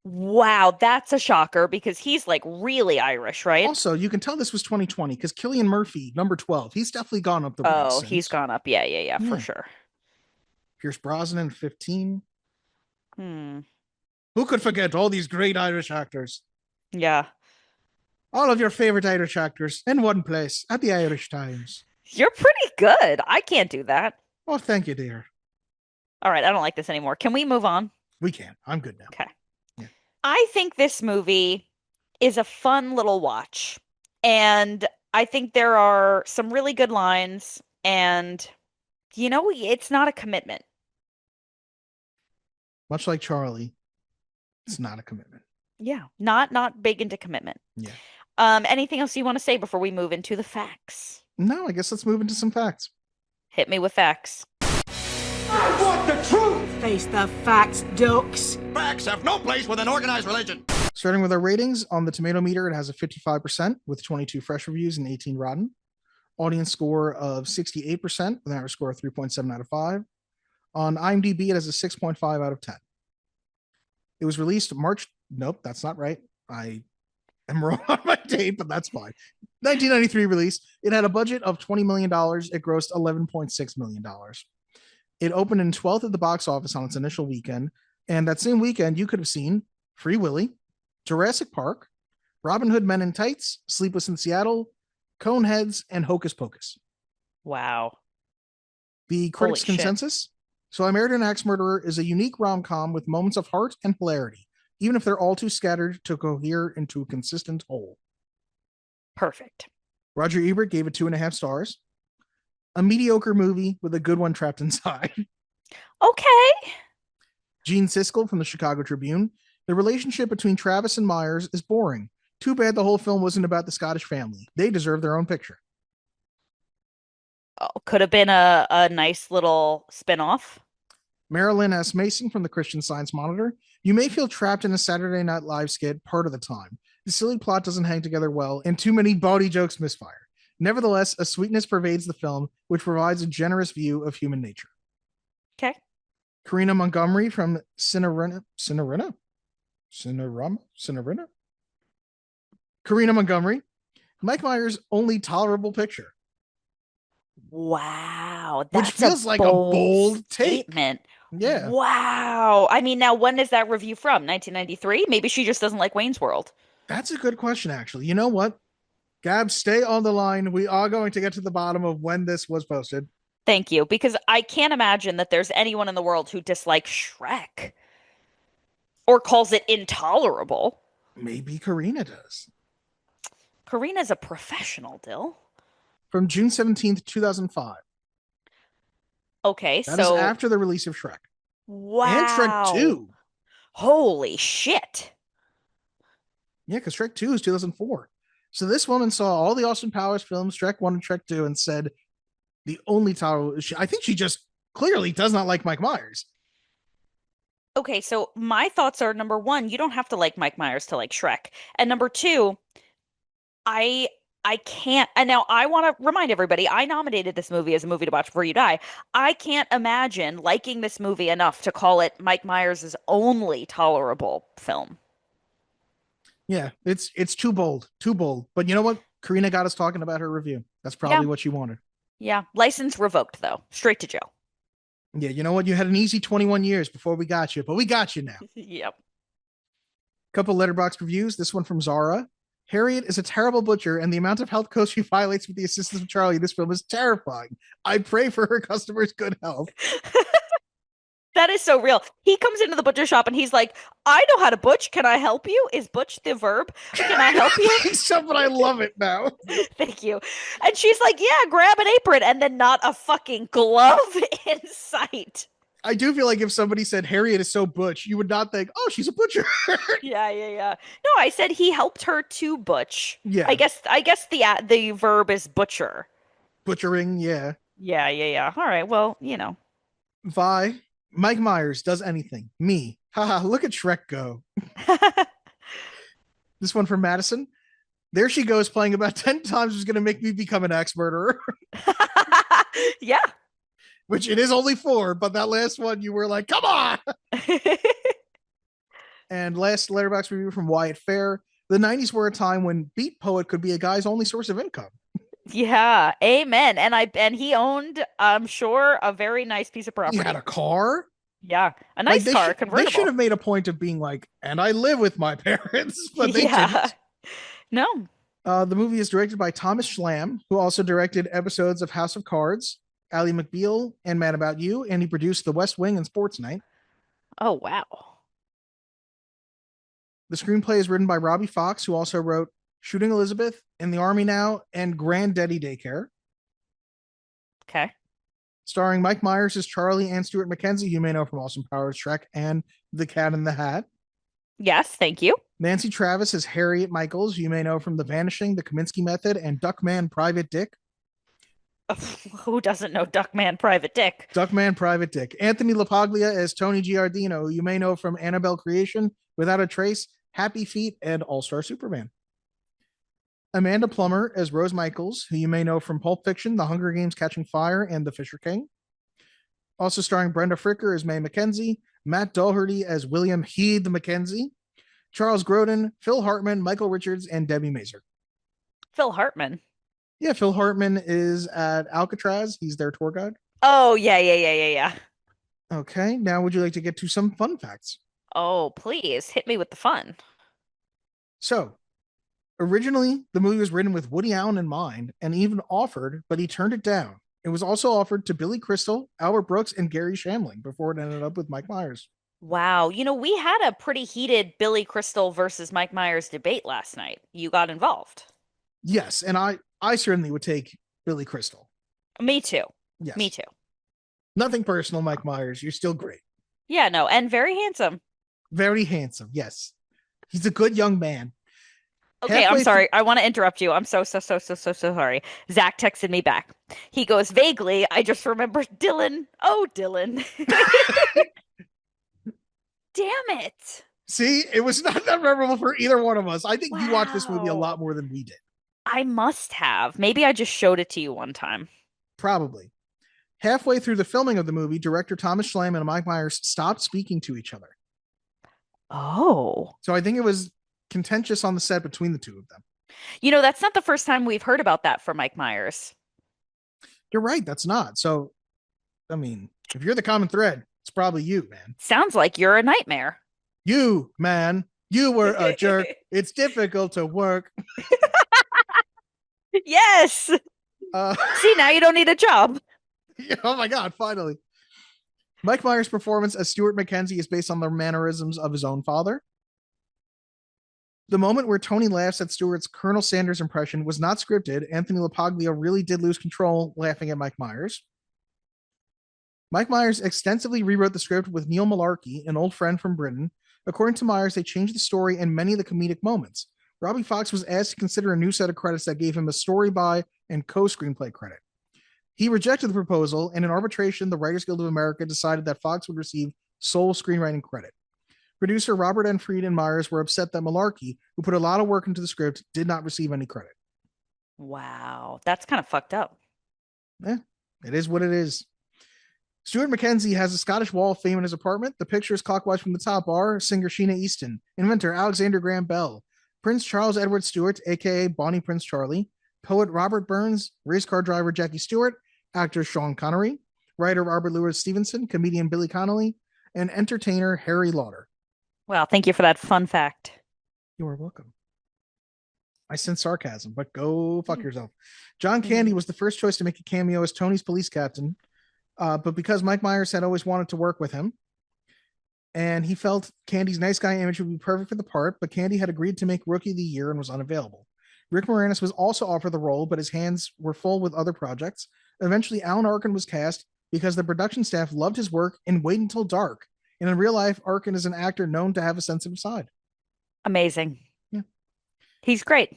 Wow, that's a shocker because he's like really Irish, right? Also, you can tell this was 2020 because Cillian Murphy, number 12, he's definitely gone up the ranks. Oh, he's gone up. Yeah, for sure. Pierce Brosnan, 15. Hmm. Who could forget all these great Irish actors? Yeah. All of your favorite Irish actors in one place at the Irish Times. You're pretty good. I can't do that. Oh, thank you, dear. All right, I don't like this anymore. Can we move on? We can. I'm good now. Okay. Yeah. I think this movie is a fun little watch. And I think there are some really good lines. And, it's not a commitment. Much like Charlie, it's not a commitment. Yeah, not big into commitment. Yeah. Anything else you want to say before we move into the facts? No, I guess let's move into some facts. Hit me with facts. I want the truth! Face the facts, ducks. Facts have no place with an organized religion. Starting with our ratings, on the tomato meter, it has a 55% with 22 fresh reviews and 18 rotten. Audience score of 68% with an average score of 3.7 out of 5. On IMDb, it has a 6.5 out of 10. It was released March. Nope, that's not right. I am wrong on my date, but that's fine. 1993 release. It had a budget of $20 million. It grossed $11.6 million. It opened in 12th at the box office on its initial weekend. And that same weekend, you could have seen Free Willy, Jurassic Park, Robin Hood Men in Tights, Sleepless in Seattle, Coneheads, and Hocus Pocus. Wow. The critics' consensus? So I Married an Axe Murderer is a unique rom-com with moments of heart and hilarity, even if they're all too scattered to cohere into a consistent whole. Perfect. Roger Ebert gave it 2.5 stars. A mediocre movie with a good one trapped inside. Okay. Gene Siskel from the Chicago Tribune. The relationship between Travis and Myers is boring. Too bad the whole film wasn't about the Scottish family. They deserve their own picture. Oh, could have been a nice little spin-off. Marilyn S. Mason from the Christian Science Monitor. You may feel trapped in a Saturday Night Live skit part of the time. The silly plot doesn't hang together well, and too many bawdy jokes misfire. Nevertheless, a sweetness pervades the film, which provides a generous view of human nature. Okay. Karina Montgomery from Cinerama? Karina Montgomery. Mike Myers' only tolerable picture. Wow. Which feels like a bold statement. Yeah. Wow. I mean, now when is that review from? 1993? Maybe she just doesn't like Wayne's World. That's a good question, actually. You know what? Gab, stay on the line. We are going to get to the bottom of when this was posted. Thank you, because I can't imagine that there's anyone in the world who dislikes Shrek or calls it intolerable. Maybe Karina does. Karina's a professional, Dill. From June 17th, 2005. Okay, that is after the release of Shrek. Wow. And Shrek 2. Holy shit. Yeah, because Shrek 2 is 2004. So this woman saw all the Austin Powers films, Shrek 1 and Shrek 2, and said the only tower. I think she just clearly does not like Mike Myers. Okay, so my thoughts are, number one, you don't have to like Mike Myers to like Shrek. And number two, I can't, and now I want to remind everybody, I nominated this movie as a movie to watch before you die. I can't imagine liking this movie enough to call it Mike Myers' only tolerable film. Yeah, it's too bold. But you know what? Karina got us talking about her review. That's probably what she wanted. Yeah, license revoked though. Straight to jail. Yeah, you know what? You had an easy 21 years before we got you, but we got you now. Yep. Couple letterbox reviews. This one from Zara. Harriet is a terrible butcher, and the amount of health codes she violates with the assistance of Charlie in this film is terrifying. I pray for her customers' good health. That is so real. He comes into the butcher shop and he's like, I know how to butch. Can I help you? Is butch the verb? Can I help you? But I love it now. Thank you. And she's like, yeah, grab an apron, and then not a fucking glove in sight. I do feel like if somebody said Harriet is so butch, you would not think, oh, she's a butcher. Yeah. No, I said he helped her to butch. Yeah. I guess the verb is butcher. Butchering, yeah. Yeah. All right, well, you know. Vi, Mike Myers does anything. Me. Haha, look at Shrek go. This one from Madison. There she goes playing about 10 times is going to make me become an axe murderer. Yeah. Which it is only 4, but that last one you were like, come on. And last letterbox review from Wyatt Fair. The 90s were a time when beat poet could be a guy's only source of income. Yeah, amen. And he owned, I'm sure, a very nice piece of property. He had a car. Yeah, a nice car, convertible. They should have made a point of being like, and I live with my parents, but they didn't. No. The movie is directed by Thomas Schlam, who also directed episodes of House of Cards, Ally McBeal, and Mad About You, and he produced The West Wing and Sports Night. Oh, wow. The screenplay is written by Robbie Fox, who also wrote Shooting Elizabeth, In the Army Now, and Granddaddy Daycare. Okay. Starring Mike Myers as Charlie and Stuart McKenzie, you may know from Austin Powers, Shrek, and The Cat in the Hat. Yes, thank you. Nancy Travis as Harriet Michaels, who you may know from The Vanishing, The Kaminsky Method, and Duckman Private Dick. Who doesn't know Duckman Private Dick? Duckman Private Dick. Anthony LaPaglia as Tony Giardino, who you may know from Annabelle Creation, Without a Trace, Happy Feet, and All-Star Superman. Amanda Plummer as Rose Michaels, who you may know from Pulp Fiction, The Hunger Games Catching Fire, and The Fisher King. Also starring Brenda Fricker as Mae McKenzie, Matt Doherty as William Heath McKenzie, Charles Grodin, Phil Hartman, Michael Richards, and Debbie Mazur. Phil Hartman. Yeah, Phil Hartman is at Alcatraz. He's their tour guide. Oh, yeah. Okay, now would you like to get to some fun facts? Oh, please, hit me with the fun. So, originally, the movie was written with Woody Allen in mind and even offered, but he turned it down. It was also offered to Billy Crystal, Albert Brooks, and Gary Shandling before it ended up with Mike Myers. Wow. We had a pretty heated Billy Crystal versus Mike Myers debate last night. You got involved. Yes, and I certainly would take Billy Crystal. Me too. Yes. Me too. Nothing personal, Mike Myers. You're still great. Yeah, no, and very handsome. Very handsome. Yes. He's a good young man. Okay, Halfway I'm sorry. I want to interrupt you. I'm so sorry. Zach texted me back. He goes, vaguely, I just remembered Dylan. Oh, Dylan. Damn it. See, it was not that memorable for either one of us. I think you watched this movie a lot more than we did. I must have. Maybe I just showed it to you one time. Probably. Halfway through the filming of the movie, director Thomas Schlemm and Mike Myers stopped speaking to each other. Oh. So I think it was contentious on the set between the two of them. That's not the first time we've heard about that from Mike Myers. You're right. That's not. So, I mean, if you're the common thread, it's probably you, man. Sounds like you're a nightmare. You, man. You were a jerk. It's difficult to work. Yes. See, now you don't need a job. Oh my God, finally. Mike Myers' performance as Stuart McKenzie is based on the mannerisms of his own father. The moment where Tony laughs at Stuart's Colonel Sanders impression was not scripted. Anthony LaPaglia really did lose control laughing at Mike Myers. Mike Myers extensively rewrote the script with Neil Malarkey, an old friend from Britain. According to Myers, they changed the story and many of the comedic moments. Robbie Fox was asked to consider a new set of credits that gave him a story by and co-screenplay credit. He rejected the proposal, and in arbitration, the Writers Guild of America decided that Fox would receive sole screenwriting credit. Producer Robert N. Fried and Myers were upset that Malarkey, who put a lot of work into the script, did not receive any credit. Wow, that's kind of fucked up. It is what it is. Stuart McKenzie has a Scottish Wall of Fame in his apartment. The pictures clockwise from the top are singer Sheena Easton, inventor Alexander Graham Bell, Prince Charles Edward Stewart, aka Bonnie Prince Charlie, poet Robert Burns, race car driver Jackie Stewart, actor Sean Connery, writer Robert Louis Stevenson, comedian Billy Connolly, and entertainer Harry Lauder. Well, thank you for that fun fact. You are welcome. I sense sarcasm, but go fuck yourself. John Candy was the first choice to make a cameo as Tony's police captain, but because Mike Myers had always wanted to work with him, and he felt Candy's nice guy image would be perfect for the part, but Candy had agreed to make Rookie of the Year and was unavailable. Rick Moranis was also offered the role, but his hands were full with other projects. Eventually, Alan Arkin was cast because the production staff loved his work in Wait Until Dark. And in real life, Arkin is an actor known to have a sensitive side. Amazing. Yeah. He's great.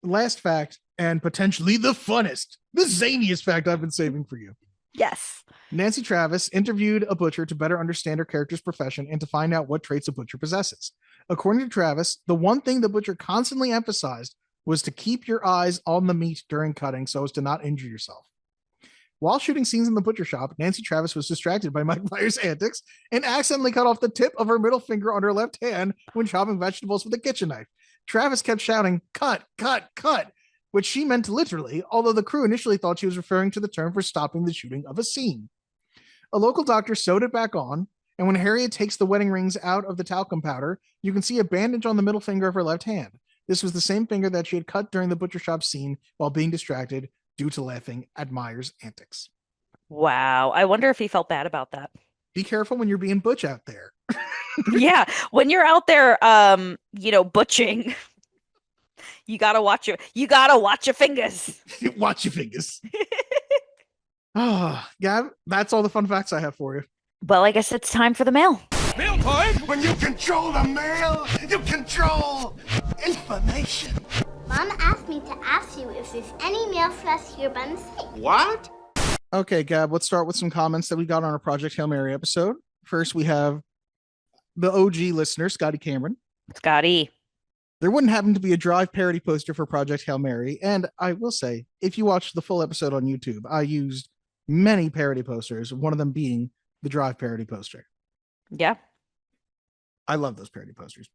Last fact, and potentially the funnest, the zaniest fact I've been saving for you. Yes. Nancy Travis interviewed a butcher to better understand her character's profession and to find out what traits a butcher possesses. According to Travis, the one thing the butcher constantly emphasized was to keep your eyes on the meat during cutting so as to not injure yourself. While shooting scenes in the butcher shop, Nancy Travis was distracted by Mike Myers' antics and accidentally cut off the tip of her middle finger on her left hand when chopping vegetables with a kitchen knife. Travis kept shouting, "Cut, cut, cut," which she meant literally, although the crew initially thought she was referring to the term for stopping the shooting of a scene. A local doctor sewed it back on, and when Harriet takes the wedding rings out of the talcum powder, you can see a bandage on the middle finger of her left hand. This was the same finger that she had cut during the butcher shop scene while being distracted due to laughing at Myers' antics. Wow. I wonder if he felt bad about that. Be careful when you're being butch out there. Yeah. When you're out there, butching, you gotta watch your fingers. Watch your fingers. Yeah, that's all the fun facts I have for you. Well, I guess it's time for the mail. Bill point? When you control the mail, you control information. Mom asked me to ask you if there's any mail for us here by mistake. What? Okay, Gab, let's start with some comments that we got on our Project Hail Mary episode. First, we have the OG listener, Scotty Cameron. Scotty. There wouldn't happen to be a Drive parody poster for Project Hail Mary. And I will say, if you watch the full episode on YouTube, I used many parody posters, one of them being the Drive parody poster. Yeah. I love those parody posters.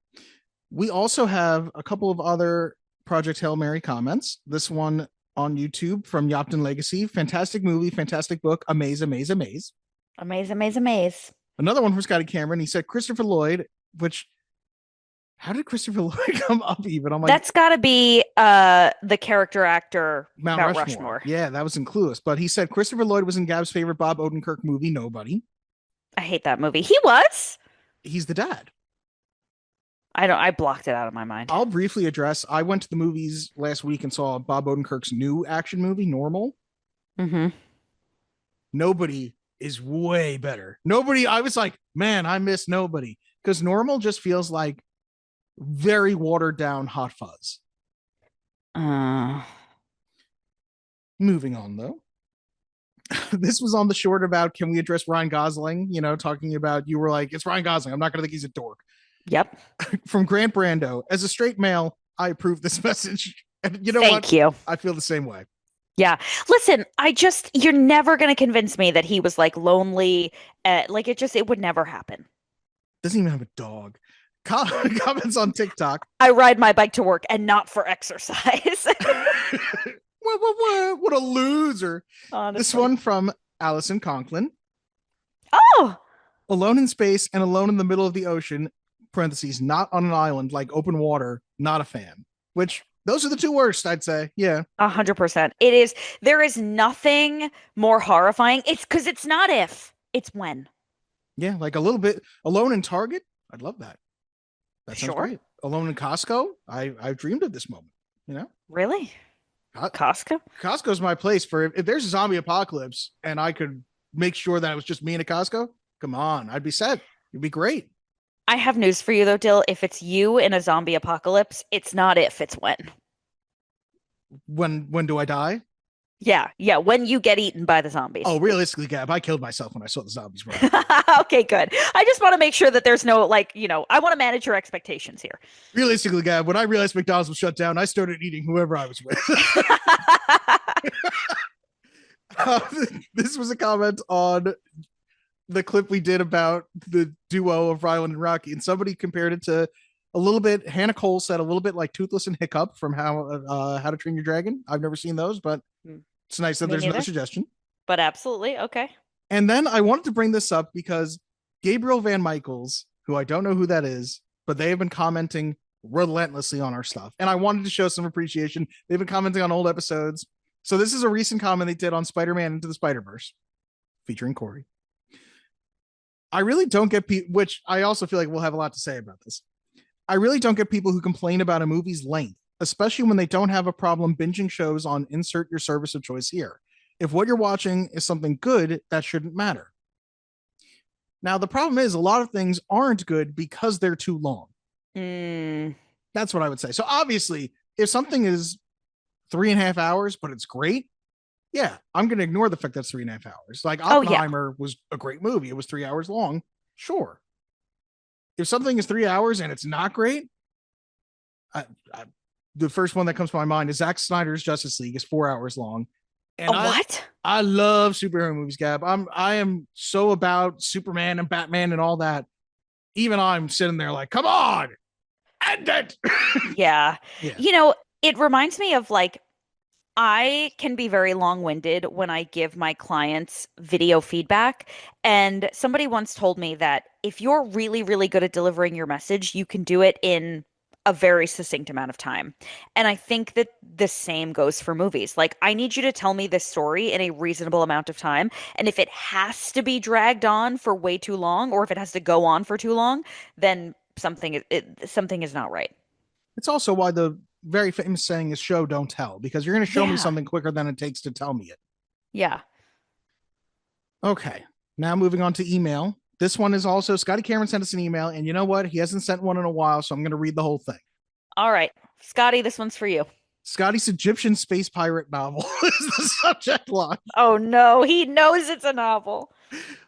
We also have a couple of other Project Hail Mary comments. This one on YouTube from Yopton Legacy. Fantastic movie, fantastic book. Amaze, amaze, amaze. Amaze, amaze, amaze. Another one from Scotty Cameron. He said Christopher Lloyd, which, how did Christopher Lloyd come up even? I'm like, that's got to be the character actor Mount Rushmore. Yeah, that was in Clueless. But he said Christopher Lloyd was in Gab's favorite Bob Odenkirk movie, Nobody. I hate that movie. He was? He's the dad. I blocked it out of my mind. I'll briefly address. I went to the movies last week and saw Bob Odenkirk's new action movie, Normal. Mm-hmm. Nobody is way better. Nobody, I was like, man, I miss Nobody. Because Normal just feels like very watered down Hot Fuzz. Moving on, though. This was on the short about, can we address Ryan Gosling? You know, talking about, you were like, it's Ryan Gosling. I'm not going to think he's a dork. Yep. From Grant Brando. As a straight male, I approve this message. And you know Thank what? you. I feel the same way. Yeah. Listen, you're never going to convince me that he was like lonely. It would never happen. Doesn't even have a dog. Comments on TikTok. I ride my bike to work and not for exercise. What a loser. Honestly. This one from Allison Conklin. Oh. Alone in space and alone in the middle of the ocean, parentheses, not on an island, like open water, not a fan. Which, those are the two worst, I'd say. Yeah. 100%. It is. There is nothing more horrifying. It's because it's not if, it's when. Yeah, like a little bit. Alone in Target, I'd love that. That sounds great. Alone in Costco, I've dreamed of this moment, you know? Really? Costco? Costco's my place for if there's a zombie apocalypse and I could make sure that it was just me in a Costco, come on, I'd be set. It'd be great. I have news for you though, Dill. If it's you in a zombie apocalypse, it's not if, it's when. When do I die? Yeah, when you get eaten by the zombies. Oh, realistically, Gab, I killed myself when I saw the zombies. Okay, good. I just want to make sure that there's no, I want to manage your expectations here. Realistically, Gab, when I realized McDonald's was shut down, I started eating whoever I was with. This was a comment on the clip we did about the duo of Ryland and Rocky, and somebody compared it to a little bit, Hannah Cole said a little bit like Toothless and Hiccup from How to Train Your Dragon. I've never seen those, but it's nice that there's another suggestion. But absolutely, okay. And then I wanted to bring this up because Gabriel Van Michaels, who I don't know who that is, but they have been commenting relentlessly on our stuff. And I wanted to show some appreciation. They've been commenting on old episodes. So this is a recent comment they did on Spider-Man Into the Spider-Verse, featuring Corey. I really don't get people, which I also feel like we'll have a lot to say about this. I really don't get people who complain about a movie's length, especially when they don't have a problem binging shows on insert your service of choice here. If what you're watching is something good, that shouldn't matter. Now, the problem is a lot of things aren't good because they're too long. That's what I would say. So obviously, if something is 3.5 hours, but it's great, yeah, I'm going to ignore the fact that's 3.5 hours. Like Oppenheimer was a great movie. It was 3 hours long. Sure. If something is 3 hours and it's not great, the first one that comes to my mind is Zack Snyder's Justice League is 4 hours long. And what? I love superhero movies, Gab. I am so about Superman and Batman and all that. Even I'm sitting there like, come on, end it. Yeah. It reminds me of I can be very long-winded when I give my clients video feedback. And somebody once told me that if you're really, really good at delivering your message, you can do it in a very succinct amount of time. And I think that the same goes for movies. I need you to tell me this story in a reasonable amount of time. And if it has to be dragged on for way too long, or if it has to go on for too long, then something is not right. It's also why the very famous saying is show, don't tell, because you're going to show me something quicker than it takes to tell me it. Yeah. Okay. Now moving on to email. This one is also Scotty Cameron sent us an email, and you know what? He hasn't sent one in a while, so I'm going to read the whole thing. All right, Scotty, this one's for you. Scotty's Egyptian space pirate novel is the subject line. Oh no, he knows it's a novel.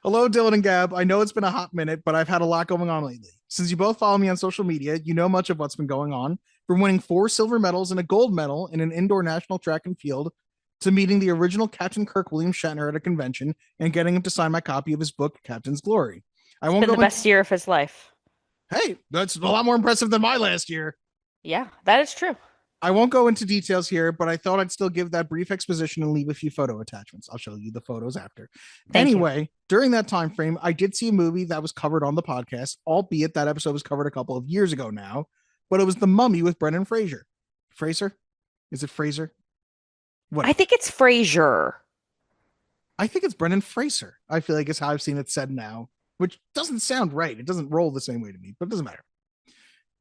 Hello, Dylan and Gab. I know it's been a hot minute, but I've had a lot going on lately. Since you both follow me on social media, you know much of what's been going on. From winning 4 silver medals and a gold medal in an indoor national track and field, to meeting the original Captain Kirk William Shatner at a convention and getting him to sign my copy of his book, Captain's Glory. I won't It's been go the best year of his life. Hey, that's a lot more impressive than my last year. Yeah, that is true. I won't go into details here, but I thought I'd still give that brief exposition and leave a few photo attachments. I'll show you the photos after. Anyway, during that time frame, I did see a movie that was covered on the podcast, albeit that episode was covered a couple of years ago now, but it was The Mummy with Brendan Fraser. Fraser? Is it Fraser? What? I think it's Frasier. I think it's Brendan Fraser. I feel like it's how I've seen it said now, which doesn't sound right. It doesn't roll the same way to me, but it doesn't matter.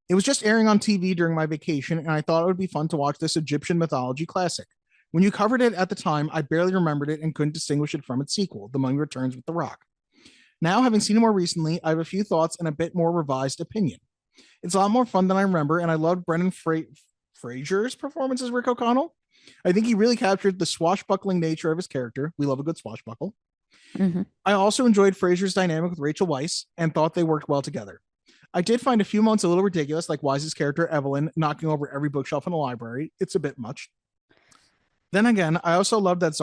It was just airing on TV during my vacation, and I thought it would be fun to watch this Egyptian mythology classic. When you covered it at the time, I barely remembered it and couldn't distinguish it from its sequel, The Mummy Returns with The Rock. Now, having seen it more recently, I have a few thoughts and a bit more revised opinion. It's a lot more fun than I remember, and I loved Brendan Fraser's performance as Rick O'Connell. I think he really captured the swashbuckling nature of his character. We love a good swashbuckle. Mm-hmm. I also enjoyed Fraser's dynamic with Rachel Weisz and thought they worked well together. I did find a few moments a little ridiculous, like Wise's character Evelyn knocking over every bookshelf in the library. It's a bit much. Then again, I also loved that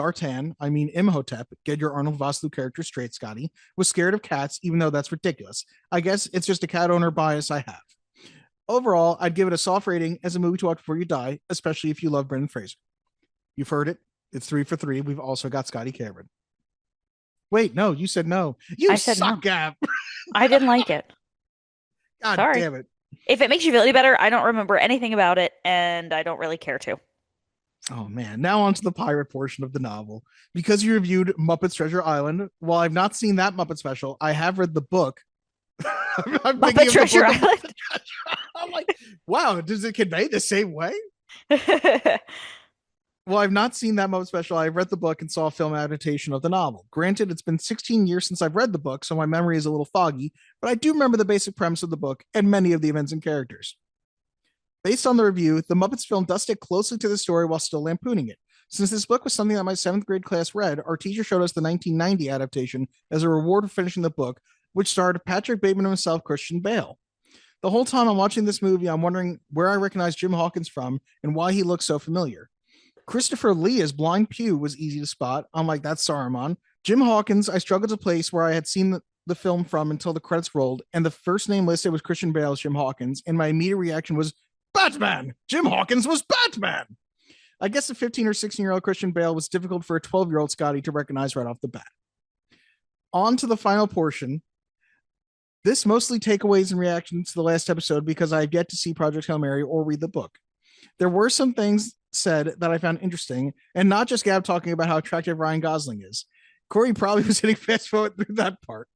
Imhotep, get your Arnold Vosloo character straight, Scotty, was scared of cats, even though that's ridiculous. I guess it's just a cat owner bias I have. Overall, I'd give it a soft rating as a movie to watch before you die, especially if you love Brendan Fraser. You've heard it. It's 3 for 3. We've also got Scotty Cameron. Wait, no, you said no. I said suck, no. Gab. I didn't like it. God Sorry. damn it. If it makes you feel any better, I don't remember anything about it, and I don't really care to. Oh, man. Now on to the pirate portion of the novel. Because you reviewed Muppets Treasure Island, while I've not seen that Muppet special, I have read the book. I'm Muppet Treasure Island? I'm like, wow, does it convey the same way? Well, I've not seen that Muppet special. I've read the book and saw a film adaptation of the novel. Granted, it's been 16 years since I've read the book, so my memory is a little foggy, but I do remember the basic premise of the book and many of the events and characters. Based on the review, the Muppets film does stick closely to the story while still lampooning it. Since this book was something that my 7th grade class read, our teacher showed us the 1990 adaptation as a reward for finishing the book, which starred Patrick Bateman himself, Christian Bale. The whole time I'm watching this movie, I'm wondering where I recognize Jim Hawkins from and why he looks so familiar. Christopher Lee as Blind Pew was easy to spot. I'm like, that's Saruman. Jim Hawkins, I struggled to place where I had seen the film from until the credits rolled, and the first name listed was Christian Bale as Jim Hawkins, and my immediate reaction was, Batman! Jim Hawkins was Batman! I guess the 15 or 16-year-old Christian Bale was difficult for a 12-year-old Scotty to recognize right off the bat. On to the final portion. This mostly takeaways and reactions to the last episode because I have yet to see Project Hail Mary or read the book. There were some things said that I found interesting, and not just Gab talking about how attractive Ryan Gosling is. Corey probably was hitting fast forward through that part.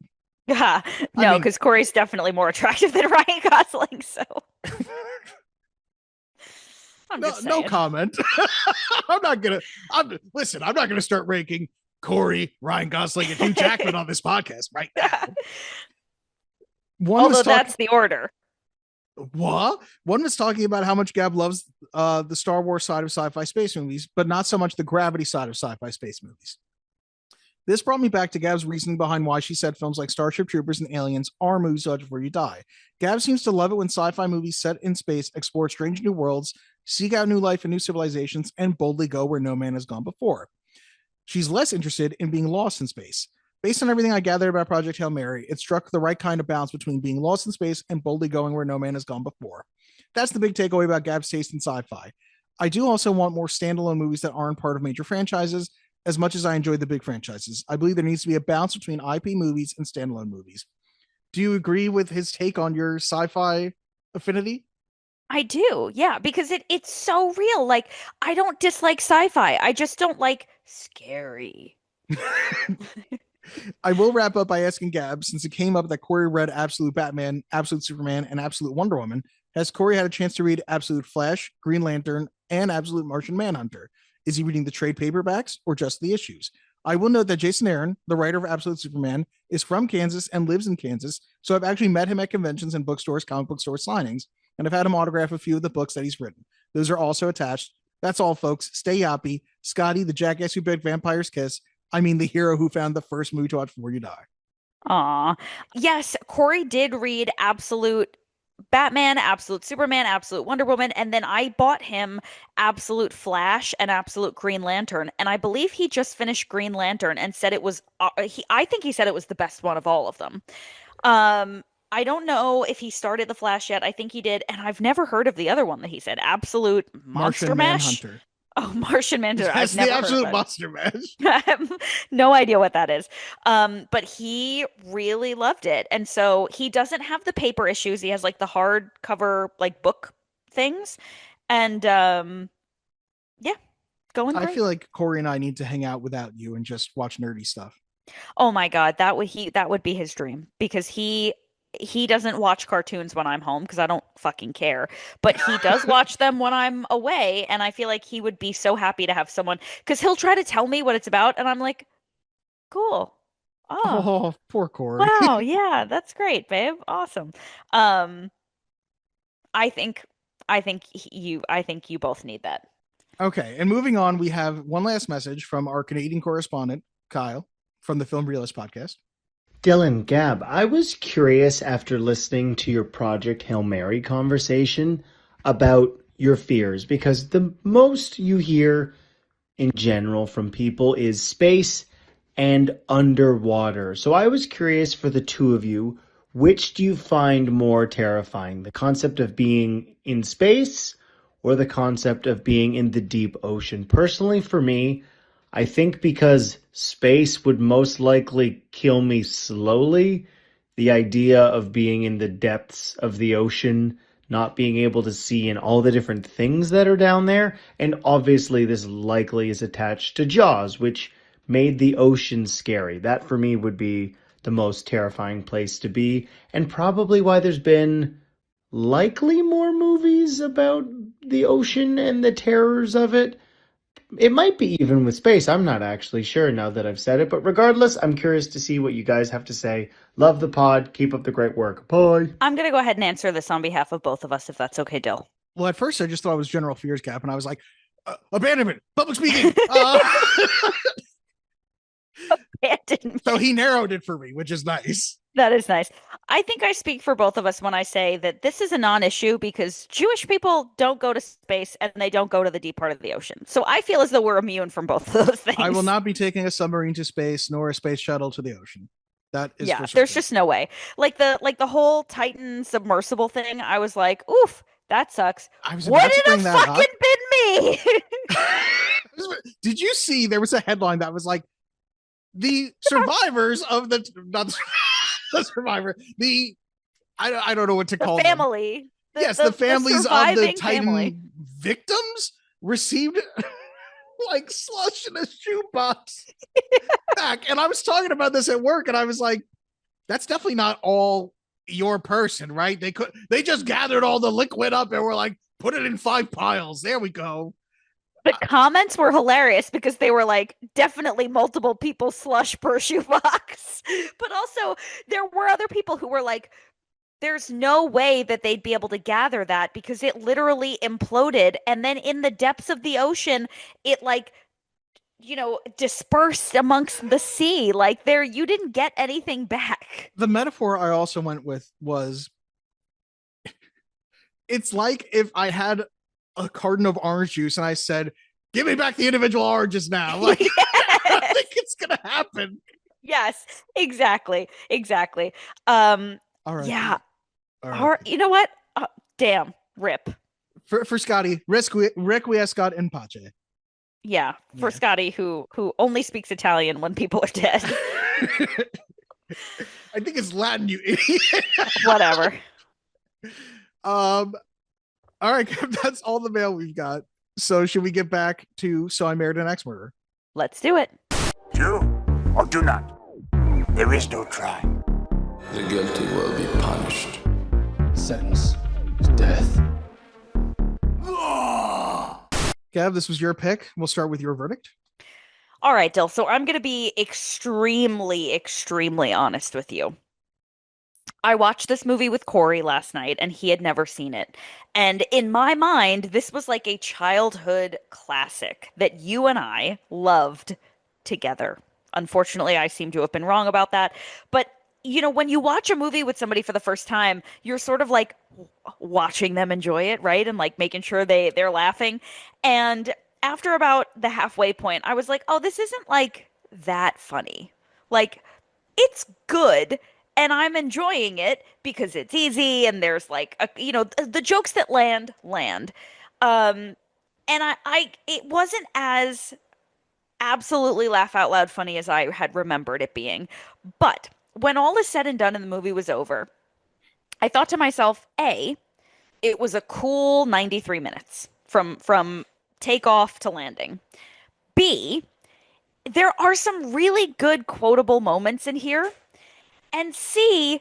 Yeah, no, because Corey's definitely more attractive than Ryan Gosling, so. No comment. I'm not gonna start ranking Corey, Ryan Gosling, and Hugh Jackman on this podcast right now. Although that's the order. What? One was talking about how much Gab loves the Star Wars side of sci-fi space movies, but not so much the gravity side of sci-fi space movies. This brought me back to Gab's reasoning behind why she said films like Starship Troopers and Aliens are movies to watch before you die. Gab seems to love it when sci-fi movies set in space explore strange new worlds, seek out new life and new civilizations, and boldly go where no man has gone before. She's less interested in being lost in space. Based on everything I gathered about Project Hail Mary, it struck the right kind of balance between being lost in space and boldly going where no man has gone before. That's the big takeaway about Gab's taste in sci-fi. I do also want more standalone movies that aren't part of major franchises, as much as I enjoy the big franchises. I believe there needs to be a balance between IP movies and standalone movies. Do you agree with his take on your sci-fi affinity? I do, yeah, because it's so real. Like, I don't dislike sci-fi. I just don't like scary. I will wrap up by asking Gab, since it came up that Corey read Absolute Batman, Absolute Superman, and Absolute Wonder Woman, has Corey had a chance to read Absolute Flash, Green Lantern, and Absolute Martian Manhunter? Is he reading the trade paperbacks or just the issues? I will note that Jason Aaron, the writer of Absolute Superman, is from Kansas and lives in Kansas. So I've actually met him at conventions and bookstores, comic book store signings, and I've had him autograph a few of the books that he's written. Those are also attached. That's all, folks. Stay yappy. Scotty, the jackass who begged vampires kiss. I mean, the hero who found the first movie to watch before you die. Aw. Yes, Corey did read Absolute Batman, Absolute Superman, Absolute Wonder Woman, and then I bought him Absolute Flash and Absolute Green Lantern, and I believe he just finished Green Lantern and said it was I think he said it was the best one of all of them. I don't know if he started the Flash yet. I think he did, and I've never heard of the other one that he said, Absolute Monster Martian Mash. Manhunter. Oh, Martian Manhunter. That's I've never the heard of Absolute it. Monster Mash. I have no idea what that is. But he really loved it. And so he doesn't have the paper issues. He has like the hardcover like book things. And yeah, going I great. feel like Corey and I need to hang out without you and just watch nerdy stuff. Oh my God, that would be his dream because he doesn't watch cartoons when I'm home because I don't fucking care. But he does watch them when I'm away, and I feel like he would be so happy to have someone because he'll try to tell me what it's about, and I'm like, cool. Oh, Oh, poor Corey. wow, yeah, that's great, babe. Awesome. Um, I think you both need that. Okay, and moving on, we have one last message from our Canadian correspondent, Kyle, from the Film Realist podcast. Dylan, Gab, I was curious after listening to your Project Hail Mary conversation about your fears, because the most you hear in general from people is space and underwater. So I was curious for the two of you, which do you find more terrifying? The concept of being in space or the concept of being in the deep ocean? Personally, for me, I think because space would most likely kill me slowly, the idea of being in the depths of the ocean, not being able to see in all the different things that are down there, and obviously this likely is attached to Jaws, which made the ocean scary. That for me would be the most terrifying place to be, and probably why there's been likely more movies about the ocean and the terrors of it. It might be even with space. I'm not actually sure now that I've said it. But regardless, I'm curious to see what you guys have to say. Love the pod. Keep up the great work. Bye. I'm going to go ahead and answer this on behalf of both of us, if that's okay, Dill. Well, at first, I just thought it was General Fears Gap, and I was like, abandonment, public speaking. Abandonment. So he narrowed it for me, which is nice. That is nice. I think I speak for both of us when I say that this is a non-issue because Jewish people don't go to space and they don't go to the deep part of the ocean. So I feel as though we're immune from both of those things. I will not be taking a submarine to space nor a space shuttle to the ocean. That is yeah. There's just no way. Like the whole Titan submersible thing. I was like, oof, that sucks. I was about to bring that fucking been me? Did you see there was a headline that was like the survivors of the not the survivor the I don't know what to call family. Them. The families of the Titan family. Victims received like slush in a shoebox back. And I was talking about this at work, and I was like, "That's definitely not all your person, right? They just gathered all the liquid up and were like, put it in 5 piles. There we go." The comments were hilarious because they were like, definitely multiple people slush per shoebox. But also, there were other people who were like, there's no way that they'd be able to gather that because it literally imploded. And then in the depths of the ocean, it like, dispersed amongst the sea. Like you didn't get anything back. The metaphor I also went with was, it's like if I had a carton of orange juice and I said, give me back the individual oranges now. Like, yes! I don't think it's gonna happen. Yes, exactly. All right. Yeah. All right. Or, you know what? Damn. Rip. For Scotty, requiescat in pace. Yeah, for Scotty, who only speaks Italian when people are dead. I think it's Latin, you idiot. Whatever. All right, that's all the mail we've got. So should we get back to So I Married an Axe Murderer? Let's do it. Do or do not. There is no try. The guilty will be punished. Sentence is death. Gav, this was your pick. We'll start with your verdict. All right, Dill. So I'm going to be extremely, extremely honest with you. I watched this movie with Corey last night, and he had never seen it. And in my mind, this was like a childhood classic that you and I loved together. Unfortunately, I seem to have been wrong about that. But, when you watch a movie with somebody for the first time, you're sort of like watching them enjoy it, right? And like making sure they're laughing. And after about the halfway point, I was like, "Oh, this isn't like that funny." Like it's good and I'm enjoying it because it's easy and there's like the jokes that land. Um and it wasn't as absolutely laugh out loud funny as I had remembered it being. But when all is said and done and the movie was over, I thought to myself, A, it was a cool 93 minutes from takeoff to landing. B, there are some really good quotable moments in here. And C,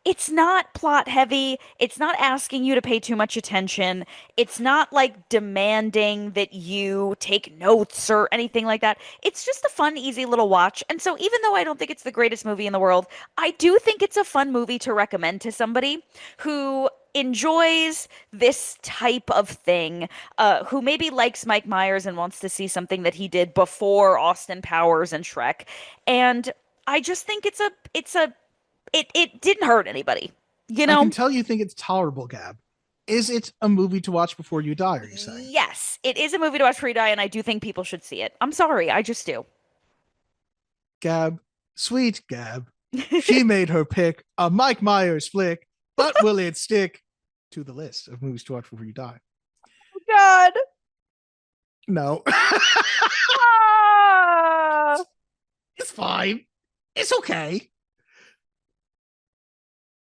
it's not plot heavy. It's not asking you to pay too much attention. It's not like demanding that you take notes or anything like that. It's just a fun, easy little watch. And so even though I don't think it's the greatest movie in the world, I do think it's a fun movie to recommend to somebody who enjoys this type of thing, who maybe likes Mike Myers and wants to see something that he did before Austin Powers and Shrek. And I just think it didn't hurt anybody, I can tell you think it's tolerable, Gab. Is it a movie to watch before you die, are you saying? Yes, it is a movie to watch before you die, and I do think people should see it. I'm sorry, I just do. Gab, sweet Gab. She made her pick a Mike Myers flick, but will it stick to the list of movies to watch before you die? Oh, God. No. Ah! It's fine. It's okay.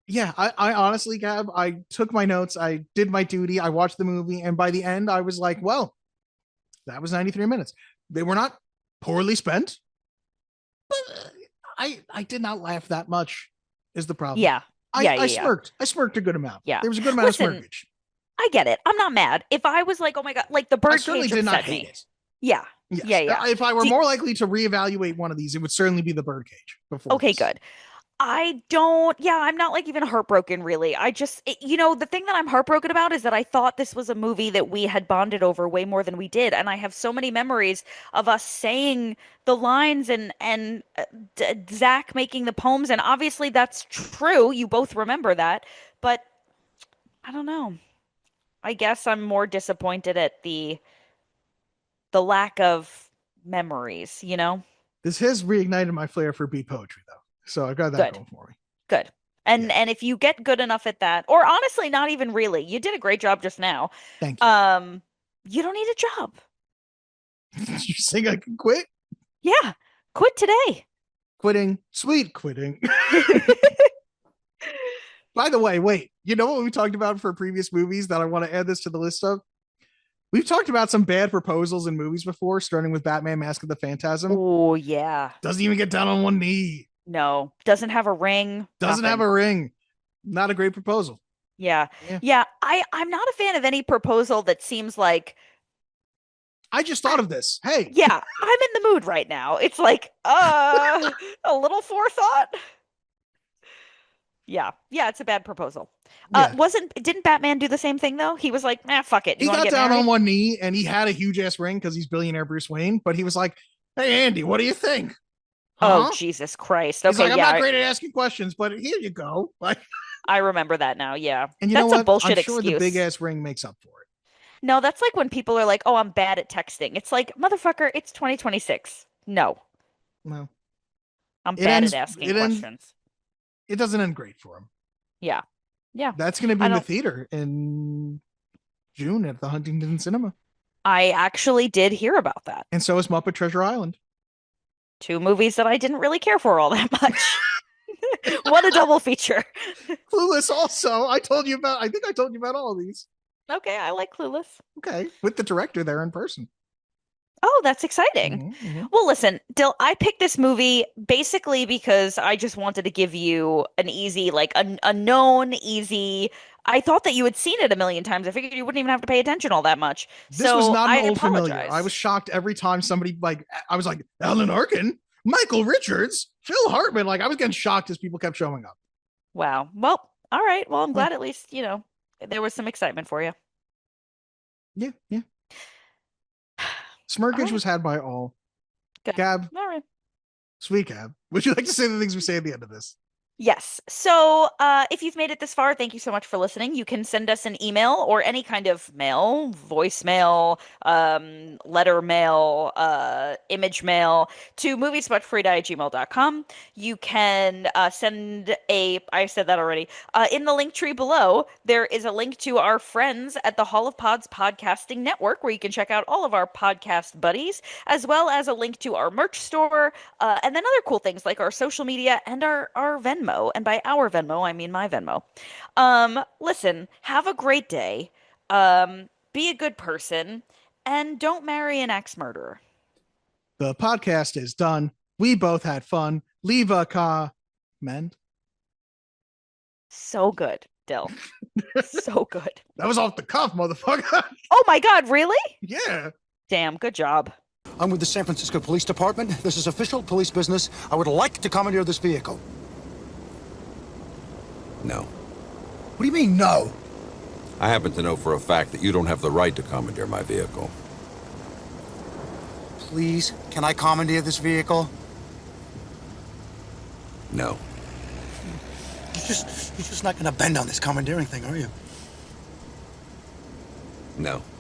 Yeah, I honestly, Gab, I took my notes, I did my duty, I watched the movie, and by the end, I was like, well, that was 93 minutes. They were not poorly spent, but I did not laugh that much, is the problem. Yeah. I smirked. I smirked a good amount. Yeah. There was a good amount of smirkage. I get it. I'm not mad. If I was like, oh my God, like the I certainly Birdcage did not upset hate me. it. Yeah. Yes. Yeah. If I were more likely to reevaluate one of these, it would certainly be the Birdcage before. Okay, this. good. I'm not like even heartbroken really. The thing that I'm heartbroken about is that I thought this was a movie that we had bonded over way more than we did. And I have so many memories of us saying the lines and Zach making the poems. And obviously that's true. You both remember that. But I don't know. I guess I'm more disappointed at the lack of memories. This has reignited my flair for beat poetry, though. So I got that going for me. Good. And if you get good enough at that, or honestly, not even really, you did a great job just now. Thank you. You don't need a job. You think I can quit? Yeah, quit today. Quitting, sweet quitting. By the way, wait. You know what we talked about for previous movies that I want to add this to the list of? We've talked about some bad proposals in movies before, starting with Batman: Mask of the Phantasm. Oh yeah. Doesn't even get down on one knee. No, doesn't have a ring. Doesn't have a ring. Not a great proposal. Yeah. I'm not a fan of any proposal that seems like I just thought of this. Hey. Yeah, I'm in the mood right now. It's like, a little forethought. Yeah, it's a bad proposal. Yeah. Didn't Batman do the same thing though? He was like, fuck it. He got down on one knee and he had a huge ass ring because he's billionaire Bruce Wayne, but he was like, hey Andy, what do you think? Oh, Jesus Christ. Okay, he's like, I'm not great at asking questions, but here you go. Like, I remember that now, yeah. And that's know what? A bullshit I'm sure excuse. the big ass ring makes up for it. No, that's like when people are like, oh, I'm bad at texting. It's like, motherfucker, it's 2026. No. No. I'm bad at asking questions. It doesn't end great for him. Yeah. Yeah. That's going to be in the theater in June at the Huntington Cinema. I actually did hear about that. And so is Muppet Treasure Island. 2 movies that I didn't really care for all that much. What a double feature. Clueless also. I think I told you about all of these. Okay, I like Clueless. Okay. With the director there in person. Oh, that's exciting. Well, listen, Dill, I picked this movie basically because I just wanted to give you an easy, like a known easy. I thought that you had seen it a million times. I figured you wouldn't even have to pay attention all that much. This was So not an I old familiar. I apologize. was shocked every time somebody like I was like Alan Arkin, Michael Richards, Phil Hartman. Like I was getting shocked as people kept showing up. Wow. Well, all right. Well, I'm Huh. glad at least, there was some excitement for you. Yeah, yeah. All Smirkage right. was had by all. Good. Gab, All right. sweet Gab. Would you like to say the things we say at the end of this? Yes. So, if you've made it this far, thank you so much for listening. You can send us an email or any kind of mail, voicemail, letter mail, image mail to moviesmuchfreedi@gmail.com. You can I said that already. In the link tree below, there is a link to our friends at the Hall of Pods podcasting network where you can check out all of our podcast buddies, as well as a link to our merch store, and then other cool things like our social media and our Venmo. And by our Venmo, I mean my Venmo. Listen, have a great day. Be a good person and don't marry an ex murderer. The podcast is done. We both had fun. Leave a comment. So good, Dill. So good. That was off the cuff, motherfucker. Oh my God, really? Yeah. Damn, good job. I'm with the San Francisco Police Department. This is official police business. I would like to commandeer this vehicle. No. What do you mean, no? I happen to know for a fact that you don't have the right to commandeer my vehicle. Please, can I commandeer this vehicle? No. You're just not gonna bend on this commandeering thing, are you? No.